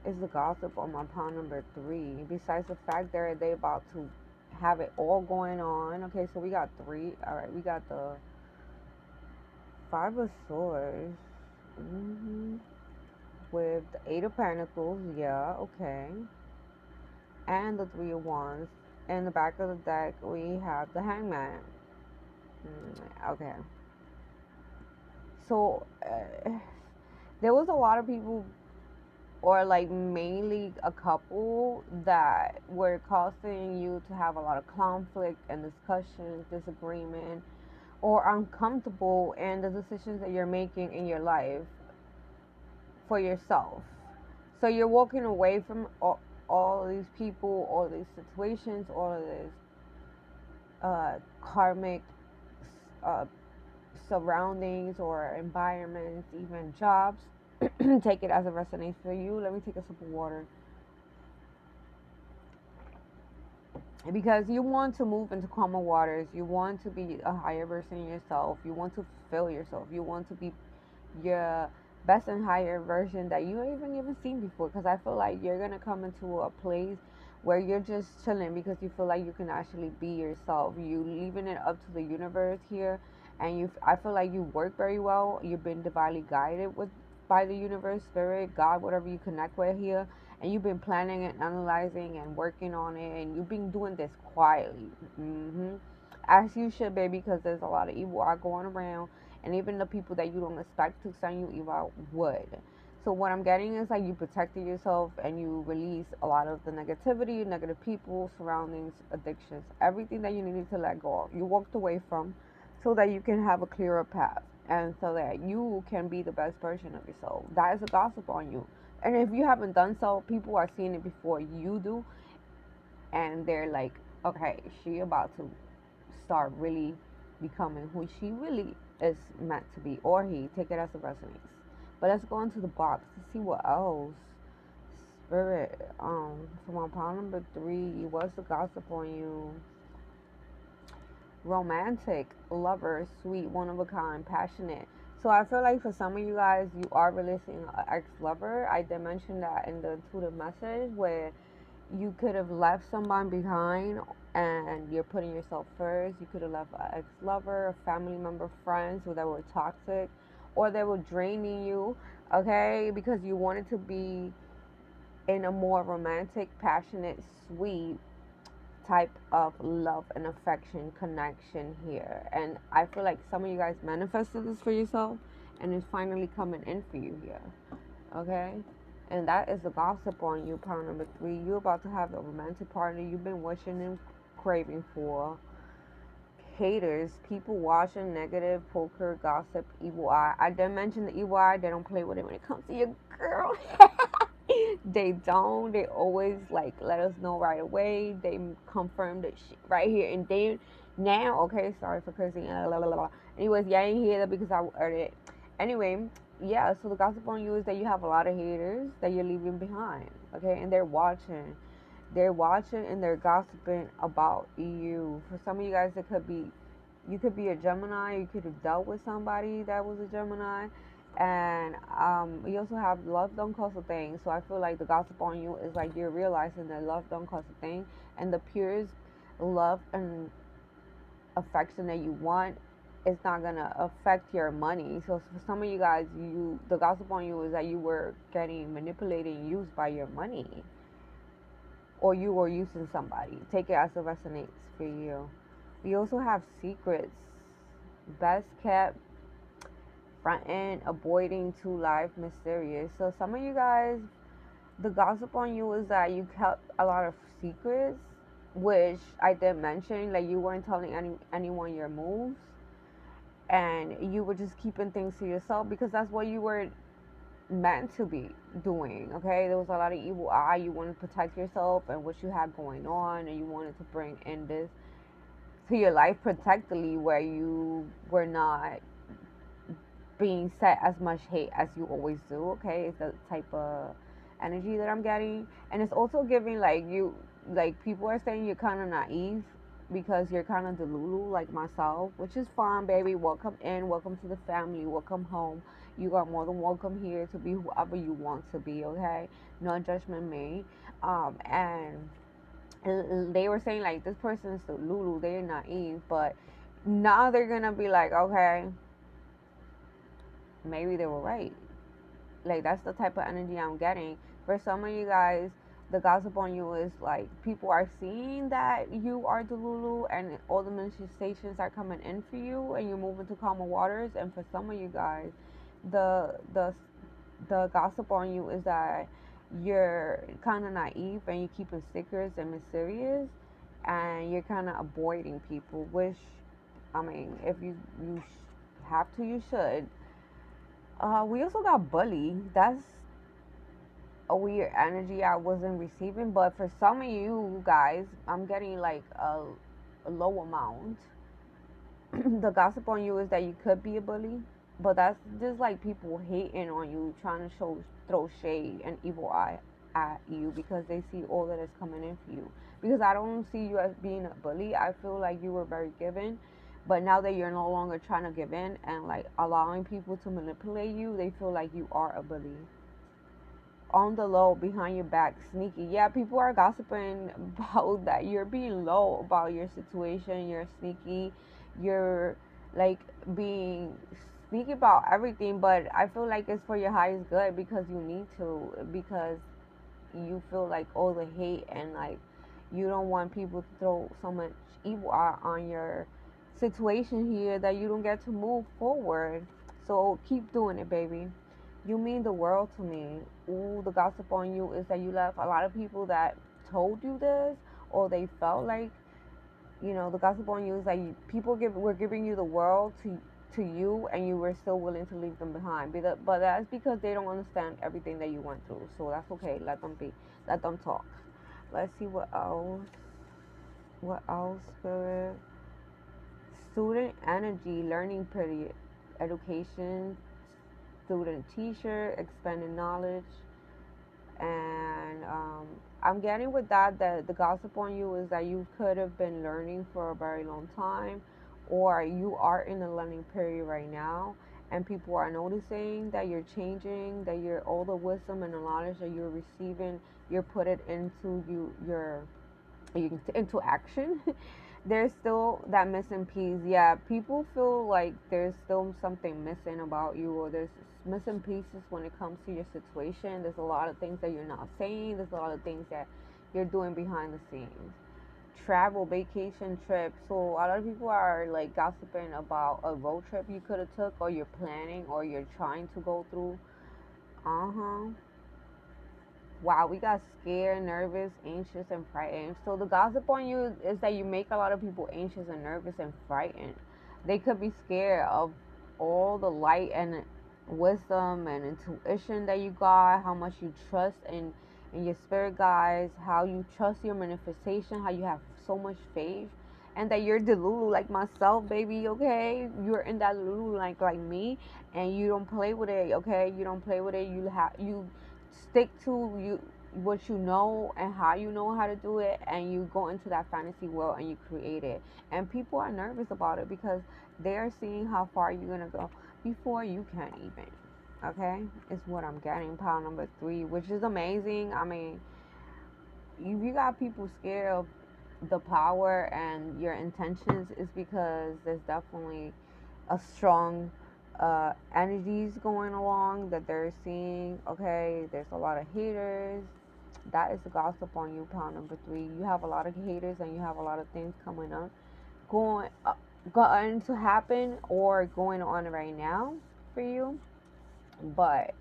is the gossip on my pile number 3? Besides the fact that they about to have it all going on. Okay, so we got 3. Alright, we got the 5 of Swords. With the 8 of Pentacles. Yeah, okay. And the 3 of Wands. In the back of the deck, we have the Hangman. Okay. So, there was a lot of people, or like mainly a couple, that were causing you to have a lot of conflict and discussions, disagreement, or uncomfortable in the decisions that you're making in your life for yourself. So you're walking away from all these people, all these situations, all of this karmic uh, surroundings or environments, even jobs. Take it as it resonates for you. Let me take a sip of water. Because you want to move into calmer waters. You want to be a higher version of yourself. You want to fulfill yourself. You want to be your best and higher version that you haven't even seen before. Because I feel like you're going to come into a place where you're just chilling because you feel like you can actually be yourself. You leaving it up to the universe here. And I feel like you work very well. You've been divinely guided by the universe, spirit, God, whatever you connect with here. And you've been planning and analyzing and working on it, and you've been doing this quietly. As you should, baby, because there's a lot of evil out going around, and even the people that you don't expect to send you evil would. So what I'm getting is like you protected yourself and you release a lot of the negativity, negative people, surroundings, addictions, everything that you needed to let go of. You walked away from, so that you can have a clearer path, and so that you can be the best version of yourself. That is a gossip on you. And if you haven't done so, people are seeing it before you do, and they're like, okay, she about to start really becoming who she really is meant to be, or he. Take it as it resonates. But let's go into the box to see what else. Spirit, so on pile number 3, what's the gossip on you? Romantic, lover, sweet, one of a kind, passionate. So I feel like for some of you guys, you are releasing an ex-lover. I did mention that in the intuitive message, where you could have left someone behind and you're putting yourself first. You could have left an ex-lover, a family member, friends who that were toxic, or they were draining you, okay, because you wanted to be in a more romantic, passionate, sweet type of love and affection connection here. And I feel like some of you guys manifested this for yourself, and it's finally coming in for you here, okay? And that is the gossip on you, pile number 3. You're about to have a romantic partner you've been wishing and craving for. Haters, people watching, negative, poker, gossip, evil eye. I did mention the evil eye. They don't play with it when it comes to your girl. They don't. They always like let us know right away. They confirm that shit right here and then. Now, okay, sorry for cursing. Anyways, yeah, I ain't hear that because I heard it. Anyway, yeah. So the gossip on you is that you have a lot of haters that you're leaving behind. Okay, and they're watching. They're watching and they're gossiping about you. For some of you guys, it could be, you could be a Gemini. You could have dealt with somebody that was a Gemini. And you also have love don't cost a thing. So I feel like the gossip on you is like you're realizing that love don't cost a thing. And the purest love and affection that you want is not going to affect your money. So for some of you guys, the gossip on you is that you were getting manipulated and used by your money, or you were using somebody. Take it as it resonates for you. We also have secrets, best kept, front end, avoiding to life, mysterious. So some of you guys, the gossip on you is that you kept a lot of secrets, which I did mention, like you weren't telling anyone your moves, and you were just keeping things to yourself because that's what you were meant to be doing. Okay, there was a lot of evil eye. You wanted to protect yourself and what you had going on, and you wanted to bring in this to your life protectively, where you were not being set as much hate as you always do. Okay, it's the type of energy that I'm getting, and it's also giving like you, like people are saying you're kind of naive because you're kind of delulu like myself, which is fine, baby. Welcome in, welcome to the family, welcome home. You are more than welcome here to be whoever you want to be. Okay, no judgment made. And they were saying like this person is delulu, they're naive, but now they're gonna be like, okay, maybe they were right. Like that's the type of energy I'm getting. For some of you guys, the gossip on you is like people are seeing that you are Delulu and all the manifestations are coming in for you and you're moving to calmer waters. And for some of you guys, the the the gossip on you is that you're kind of naive and you're keeping stickers and mysterious and you're kind of avoiding people. Which, I mean, if you have to, you should. We also got bully. That's a weird energy I wasn't receiving, but for some of you guys, I'm getting like a low amount. The gossip on you is that you could be a bully, but that's just like people hating on you, trying to throw shade and evil eye at you because they see all that is coming in for you. Because I don't see you as being a bully. I feel like you were very giving, but now that you're no longer trying to give in and like allowing people to manipulate you, they feel like you are a bully. On the low, behind your back, sneaky. Yeah, people are gossiping about that. You're being low about your situation. You're sneaky. You're like being sneaky about everything, but I feel like it's for your highest good because you need to, because you feel like all the hate and like you don't want people to throw so much evil out on your situation here that you don't get to move forward. So keep doing it, baby. You mean the world to me. Ooh, the gossip on you is that you left a lot of people that told you this, or they felt like, the gossip on you is that were giving you the world to you, and you were still willing to leave them behind. But that's because they don't understand everything that you went through. So that's okay. Let them be. Let them talk. Let's see what else. What else, spirit? Student energy, learning period, education, student teacher, expanding knowledge, and I'm getting with that the gossip on you is that you could have been learning for a very long time, or you are in a learning period right now, and people are noticing that you're changing, that you're all the wisdom and the knowledge that you're receiving, you're put it into into action. There's still that missing piece. Yeah, people feel like there's still something missing about you, or there's missing pieces when it comes to your situation. There's a lot of things that you're not saying. There's a lot of things that you're doing behind the scenes. Travel, vacation, trip. So a lot of people are like gossiping about a road trip you could have took, or you're planning, or you're trying to go through. Uh huh. Wow, we got scared, nervous, anxious, and frightened. So the gossip on you is that you make a lot of people anxious and nervous and frightened. They could be scared of all the light and wisdom and intuition that you got, how much you trust in your spirit guides, how you trust your manifestation, how you have so much faith, and that you're delulu like myself, baby. Okay, you're in that lulu like me, and you don't play with it. Okay, you don't play with it. You stick to what you know and how you know how to do it, and you go into that fantasy world and you create it, and people are nervous about it because they're seeing how far you're gonna go before you can even. Okay, is what I'm getting. Pile number 3, which is amazing. I mean, if you got people scared of the power and your intentions, is because there's definitely a strong energies going along that they're seeing. Okay, there's a lot of haters. That is the gossip on you. Pound number 3, you have a lot of haters and you have a lot of things coming up, going going to happen or going on right now for you. But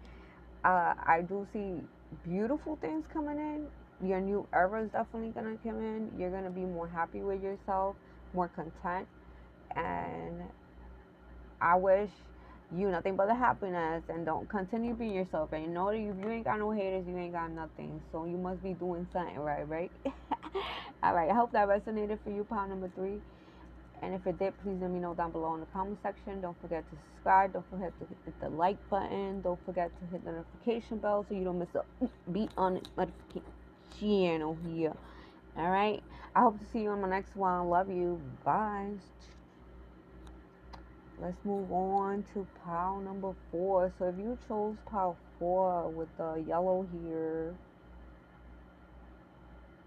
I do see beautiful things coming in. Your new era is definitely gonna come in. You're gonna be more happy with yourself, more content, and I wish you nothing but the happiness, and don't continue being yourself. And you know that if you ain't got no haters, you ain't got nothing. So you must be doing something right? All right. I hope that resonated for you, pile number 3. And if it did, please let me know down below in the comment section. Don't forget to subscribe. Don't forget to hit the like button. Don't forget to hit the notification bell so you don't miss a beat on the notification channel here. All right. I hope to see you on my next one. Love you. Bye. Let's move on to pile number 4. So if you chose pile 4 with the yellow here,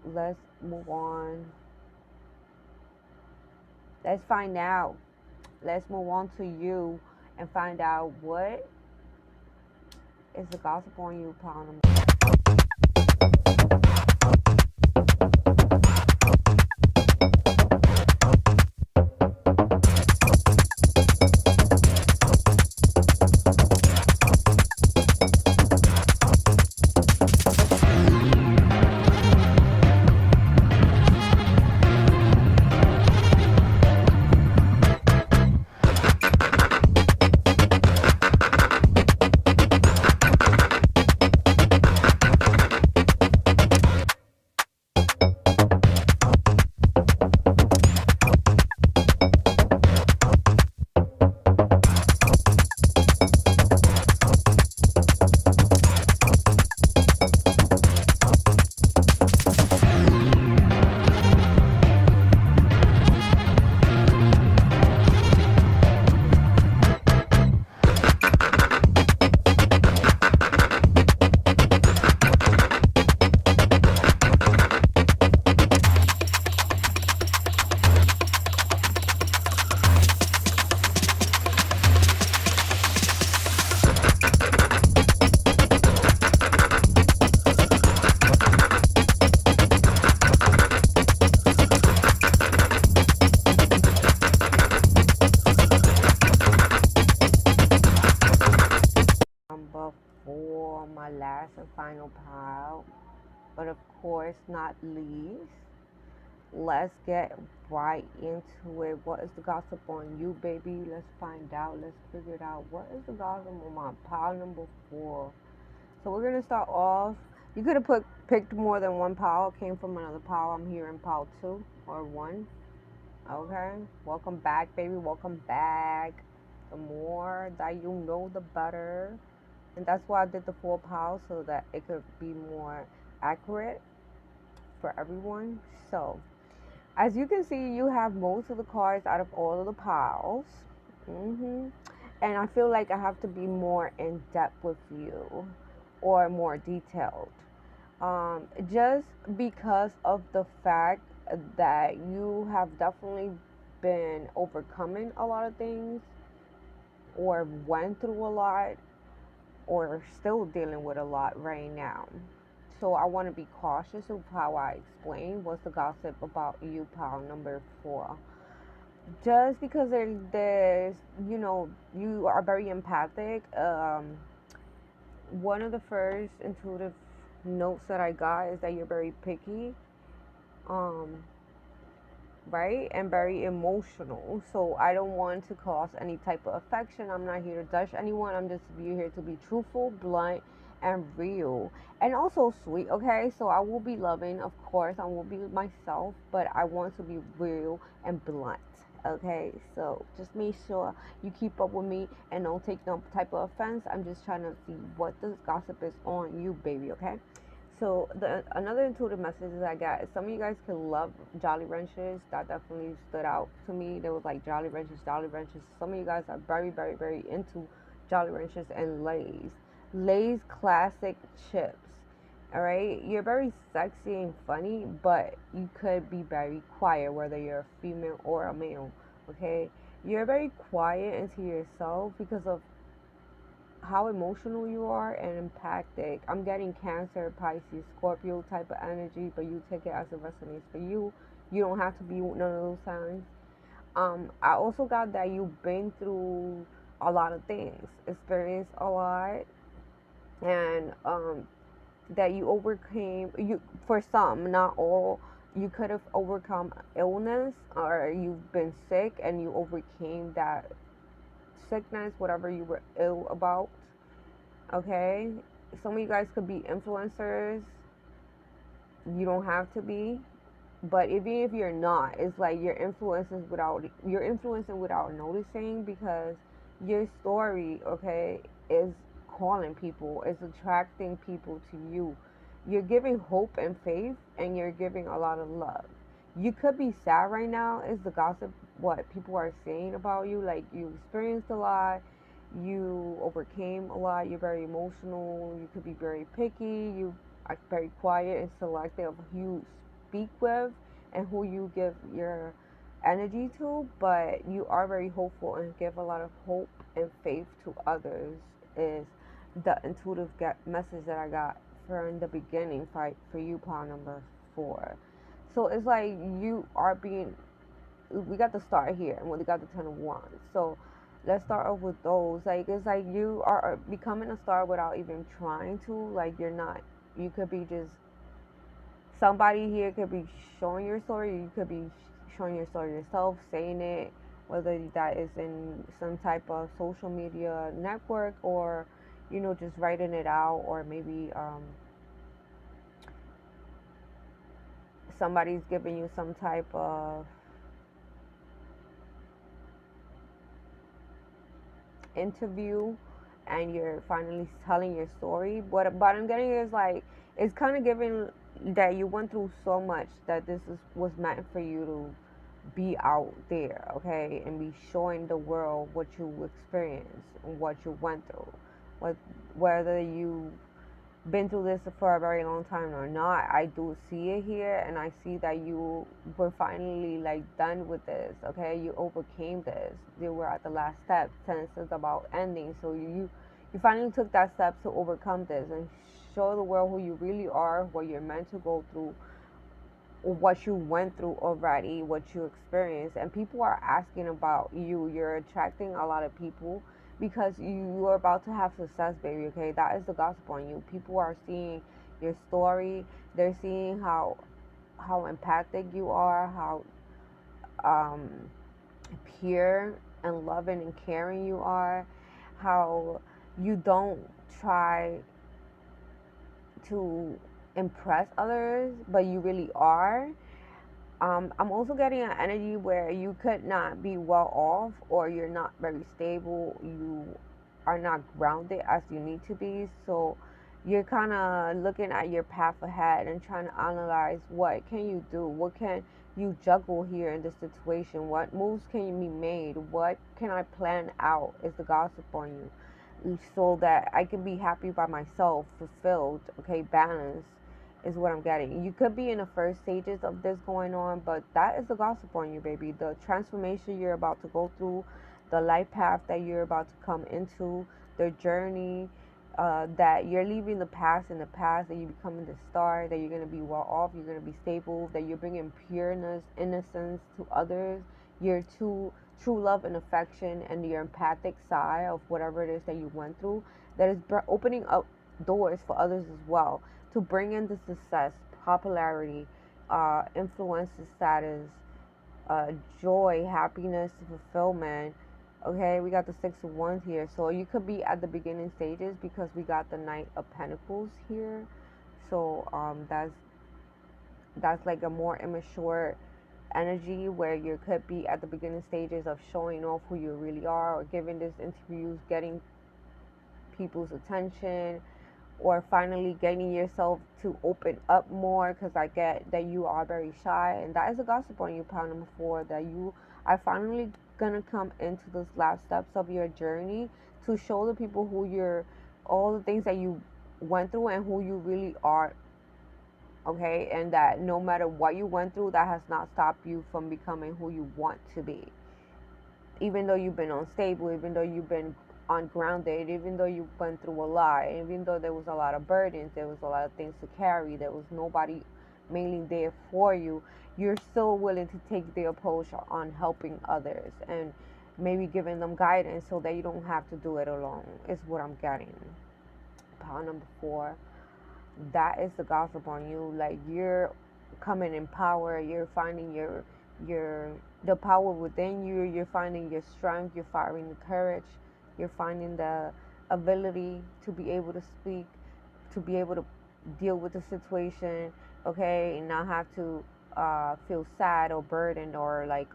let's move on. Let's find out. Let's move on to you and find out what is the gossip on you, pile number 4. For my last and final pile, but of course not least, let's get right into it. What is the gossip on you, baby? Let's find out. Let's figure it out. What is the gossip on my pile number 4? So we're gonna start off. You could have picked more than one pile. It came from another pile. I'm here in pile 2 or 1. Okay. Welcome back, baby. Welcome back. The more that you know, the better. And that's why I did the 4 piles, so that it could be more accurate for everyone. So as you can see, you have most of the cards out of all of the piles. And I feel like I have to be more in depth with you, or more detailed, just because of the fact that you have definitely been overcoming a lot of things, or went through a lot, or still dealing with a lot right now. So I want to be cautious of how I explain what's the gossip about you, pile number 4. Just because there's, you are very empathic. One of the first intuitive notes that I got is that you're very picky. Right? And very emotional. So I don't want to cause any type of affection. I'm not here to judge anyone. I'm just here to be truthful, blunt, and real. And also sweet, okay? So I will be loving, of course. I will be myself, but I want to be real and blunt. Okay, so just make sure you keep up with me and don't take no type of offense. I'm just trying to see what this gossip is on you, baby, okay? So another intuitive message that I got is some of you guys can love Jolly Ranchers. That definitely stood out to me. There was like Jolly Ranchers, Jolly Ranchers. Some of you guys are very, very, very into Jolly Ranchers and Lay's classic chips. All right, you're very sexy and funny, but you could be very quiet, whether you're a female or a male. Okay, you're very quiet into yourself because of how emotional you are and empathic. I'm getting Cancer, Pisces, Scorpio type of energy, but you take it as it resonates for you. You don't have to be none of those signs. I also got that you've been through a lot of things, experienced a lot, and that you overcame. You, for some, not all. You could have overcome illness, or you've been sick and you overcame that sickness, whatever you were ill about. Okay, some of you guys could be influencers. You don't have to be, but even if you're not, it's like you're influencing without noticing, because your story, okay, is calling people, is attracting people to you. You're giving hope and faith, and you're giving a lot of love. You could be sad right now, is the gossip what people are saying about you. Like, you experienced a lot, you overcame a lot, you're very emotional, you could be very picky, you are very quiet and selective of who you speak with and who you give your energy to, but you are very hopeful and give a lot of hope and faith to others, is the intuitive message that I got from the beginning for you, pile number 4. So it's like you are being, we got the star here, and we got the 10 of Wands. So let's start off with those. Like, it's like you are becoming a star without even trying to. Like, you're not, you could be just, somebody here could be showing your story. You could be showing your story yourself, saying it, whether that is in some type of social media network, or just writing it out, or maybe somebody's giving you some type of interview, and you're finally telling your story. But I'm getting is like, it's kind of giving that you went through so much that was meant for you to be out there, okay, and be showing the world what you experienced and what you went through. Whether you been through this for a very long time or not, I do see it here, and I see that you were finally like done with this. Okay, you overcame this. You were at the last step. Since it's about ending, so you finally took that step to overcome this and show the world who you really are, what you're meant to go through, what you went through already, what you experienced. And people are asking about you. You're attracting a lot of people because you're about to have success, baby. Okay, that is the gospel on you. People are seeing your story. They're seeing how empathic you are, how um, pure and loving and caring you are, how you don't try to impress others, but you really are. I'm also getting an energy where you could not be well off, or you're not very stable. You are not grounded as you need to be. So you're kind of looking at your path ahead and trying to analyze, what can you do? What can you juggle here in this situation? What moves can be made? What can I plan out? Is the gossip on you, so that I can be happy by myself, fulfilled, okay, balanced, is what I'm getting. You could be in the first stages of this going on, but that is the gossip on you, baby. The transformation you're about to go through, the life path that you're about to come into, the journey, that you're leaving the past in the past, that you're becoming the star, that you're going to be well off, you're going to be stable, that you're bringing pureness, innocence to others, your true love and affection, and your empathic side of whatever it is that you went through, that is opening up doors for others as well, to bring in the success, popularity, influence, status, uh, joy, happiness, fulfillment. Okay, we got the 6 of Wands here. So you could be at the beginning stages, because we got the Knight of Pentacles here. So that's like a more immature energy, where you could be at the beginning stages of showing off who you really are, or giving these interviews, getting people's attention, or finally getting yourself to open up more, because I get that you are very shy, and that is a gossip on you, pile number 4, that you are finally gonna come into those last steps of your journey to show the people who you're, all the things that you went through, and who you really are. Okay, and that no matter what you went through, that has not stopped you from becoming who you want to be. Even though you've been unstable, even though you've been ungrounded, even though you went through a lot, even though there was a lot of burdens, there was a lot of things to carry, there was nobody mainly there for you, you're still willing to take the approach on helping others, and maybe giving them guidance, so that you don't have to do it alone, is what I'm getting. Pile number 4, that is the gossip on you. Like, you're coming in power, you're finding your You're the power within you. You're finding your strength. You're finding the courage. You're finding the ability to be able to speak, to be able to deal with the situation, okay, and not have to feel sad or burdened or like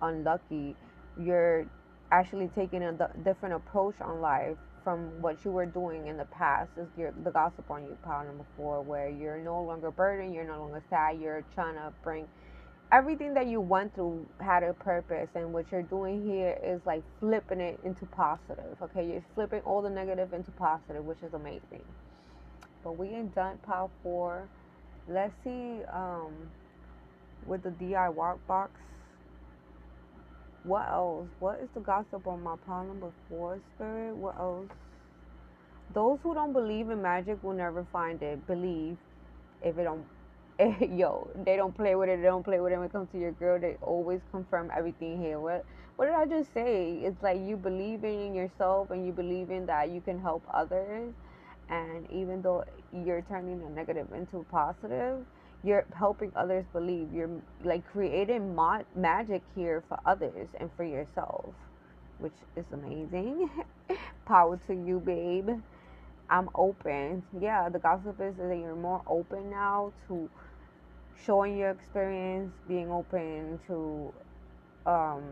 unlucky. You're actually taking a different approach on life from what you were doing in the past. Is the gossip on you, pile number 4, where you're no longer burdened, you're no longer sad, you're trying to bring everything that you went through had a purpose, and what you're doing here is like flipping it into positive. Okay, you're flipping all the negative into positive, which is amazing. But we ain't done pile 4. Let's see with the DIY box, what else? What is the gossip on my pile number 4, spirit? What else? Those who don't believe in magic will never find it. Believe. If it don't yo, they don't play with it. They don't play with it when it comes to your girl. They always confirm everything here. What did I just say? It's like you believing in yourself and you believing that you can help others. And even though you're turning the negative into positive, you're helping others believe. You're like creating magic here for others and for yourself, which is amazing. Power to you, babe. I'm open. Yeah, the gossip is that you're more open now to showing your experience, being open to um,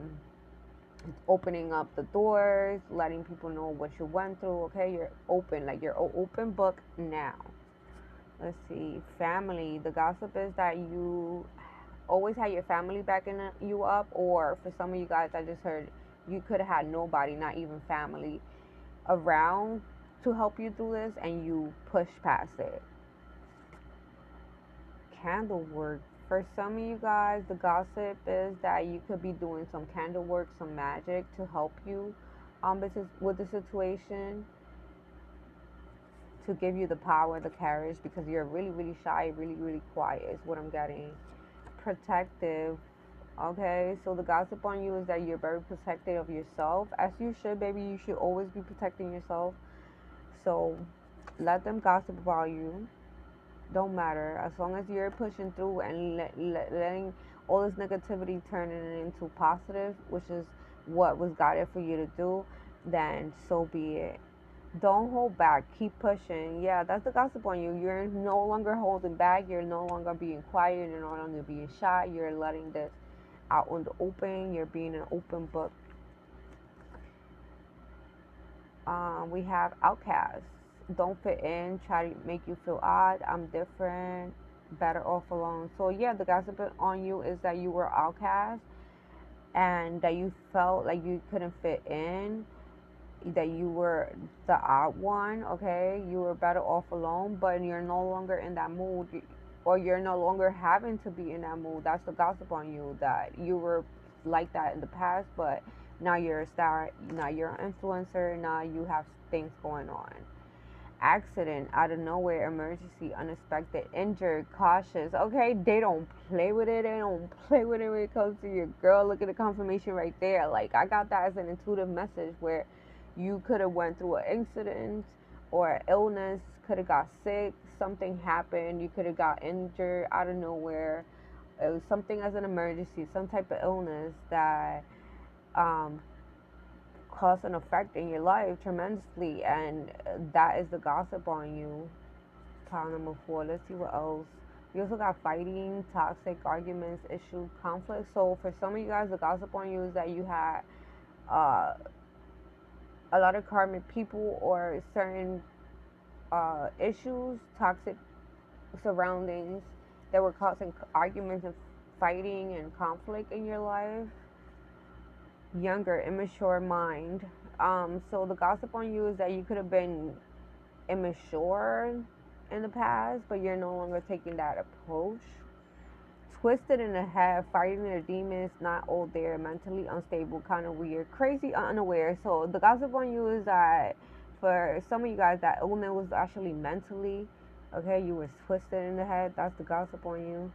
opening up the doors, letting people know what you went through. Okay, you're open, like you're an open book now. Let's see, family. The gossip is that you always had your family backing you up, or for some of you guys, I just heard you could have had nobody, not even family, around to help you through this, and you push past it. Candle work. For some of you guys, the gossip is that you could be doing some candle work, some magic to help you with the situation, to give you the power, the courage, because you're really, really shy, really, really quiet, is what I'm getting. Protective. Okay, so the gossip on you is that you're very protective of yourself, as you should, baby. You should always be protecting yourself. So let them gossip about you. Don't matter, as long as you're pushing through and letting all this negativity turn it into positive, which is what was guided for you to do, then so be it. Don't hold back, keep pushing. Yeah, that's the gossip on you. You're no longer holding back, you're no longer being quiet, you're no longer being shy, you're letting this out in the open, you're being an open book. We have outcasts. Don't fit in, try to make you feel odd. I'm different, better off alone. So yeah, the gossip on you is that you were outcast and that you felt like you couldn't fit in, that you were the odd one. Okay, you were better off alone, but you're no longer in that mood, or you're no longer having to be in that mood. That's the gossip on you, that you were like that in the past, but now you're a star, now you're an influencer, now you have things going on. Accident, out of nowhere, emergency, unexpected, injured, cautious. Okay, they don't play with it. They don't play with it when it comes to your girl. Look at the confirmation right there. Like, I got that as an intuitive message where you could have went through an incident or an illness, could have got sick, something happened, you could have got injured out of nowhere. It was something as an emergency, some type of illness that um, cause an effect in your life tremendously, and that is the gossip on you. Pile number 4. Let's see what else. We also got fighting, toxic arguments, issue, conflict. So for some of you guys, the gossip on you is that you had uh, a lot of karmic people or certain issues, toxic surroundings that were causing arguments and fighting and conflict in your life. Younger, immature mind. So the gossip on you is that you could have been immature in the past, but you're no longer taking that approach. Twisted in the head, fighting their demons, not all there, mentally unstable, kind of weird, crazy, unaware. So the gossip on you is that for some of you guys, that illness was actually mentally. Okay, you were twisted in the head. That's the gossip on you.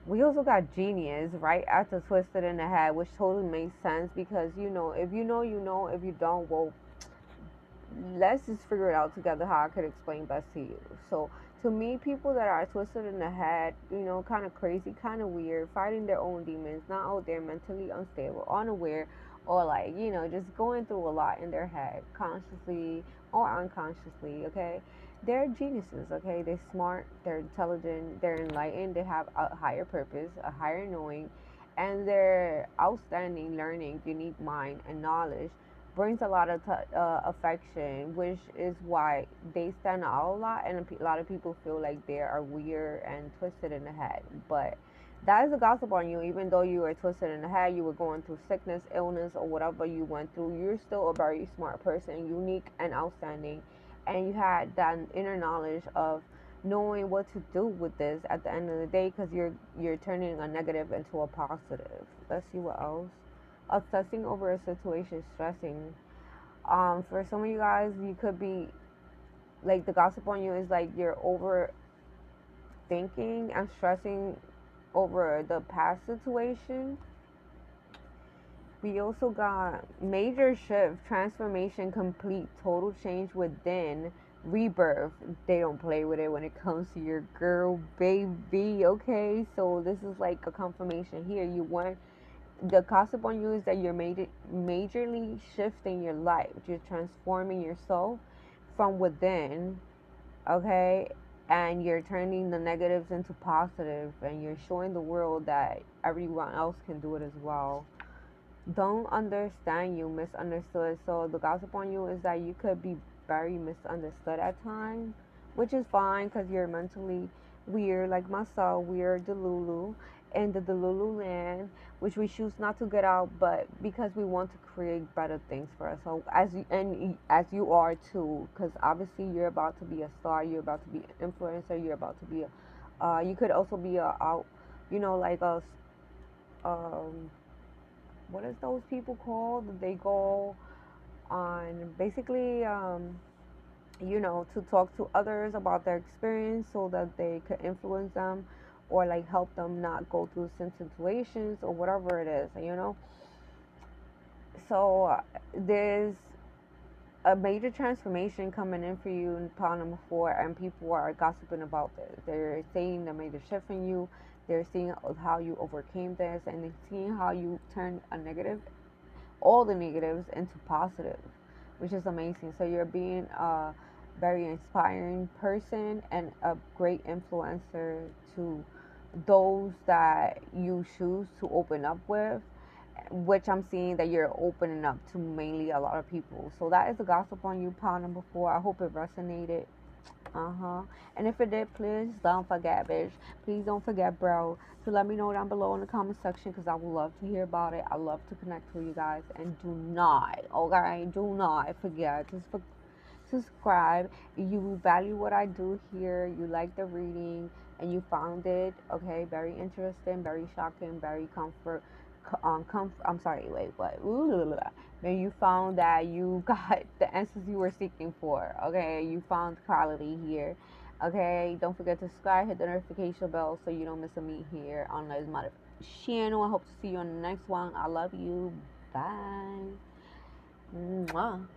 We also got genius right after twisted in the head, which totally makes sense because if you know, if you don't, well, let's just figure it out together how I could explain best to you. So to me, people that are twisted in the head, kind of crazy, kind of weird, fighting their own demons, not out there mentally unstable, unaware, or like, just going through a lot in their head, consciously or unconsciously, okay? They're geniuses, okay? They're smart, they're intelligent, they're enlightened, they have a higher purpose, a higher knowing, and their outstanding learning, unique mind, and knowledge brings a lot of affection, which is why they stand out a lot, and a lot of people feel like they are weird and twisted in the head. But that is a gossip on you. Even though you were twisted in the head, you were going through sickness, illness, or whatever you went through, you're still a very smart person, unique and outstanding, and you had that inner knowledge of knowing what to do with this at the end of the day, because you're turning a negative into a positive. Let's see what else. Obsessing over a situation, stressing. For some of you guys, you could be like, the gossip on you is like you're overthinking and stressing over the past situation. We also got major shift, transformation, complete, total change within, rebirth. They don't play with it when it comes to your girl, baby. Okay, so this is like a confirmation here. You want the gossip on you is that you're majorly shifting your life. You're transforming yourself from within, okay? And you're turning the negatives into positive, and you're showing the world that everyone else can do it as well. Don't understand you, misunderstood. So the gossip on you is that you could be very misunderstood at times, which is fine because you're mentally weird, like myself. We're Delulu in the Delulu land, which we choose not to get out, but because we want to create better things for us. So as you are too, because obviously you're about to be a star, you're about to be an influencer, you're about to be a, you could also be a out, like a um what is those people called? They go on basically, to talk to others about their experience so that they could influence them or like help them not go through some situations or whatever it is. So there's a major transformation coming in for you in pile number 4, and people are gossiping about this. They're seeing the major shift in you. They're seeing how you overcame this, and they're seeing how you turned a negative, all the negatives, into positive, which is amazing. So you're being a very inspiring person and a great influencer to those that you choose to open up with, which I'm seeing that you're opening up to mainly a lot of people. So that is the gossip on you, pile number 4. I hope it resonated. And if it did, please don't forget, bitch. Please don't forget, bro, to let me know down below in the comment section, because I would love to hear about it. I love to connect with you guys. And do not, okay, do not forget to subscribe. You value what I do here. You like the reading, and you found it, okay, very interesting, very shocking, very I'm sorry, wait, what? Then you found that you got the answers you were seeking for. Okay, you found quality here. Okay, don't forget to subscribe, hit the notification bell so you don't miss a meet here on this channel. I hope to see you on the next one. I love you. Bye. Mwah.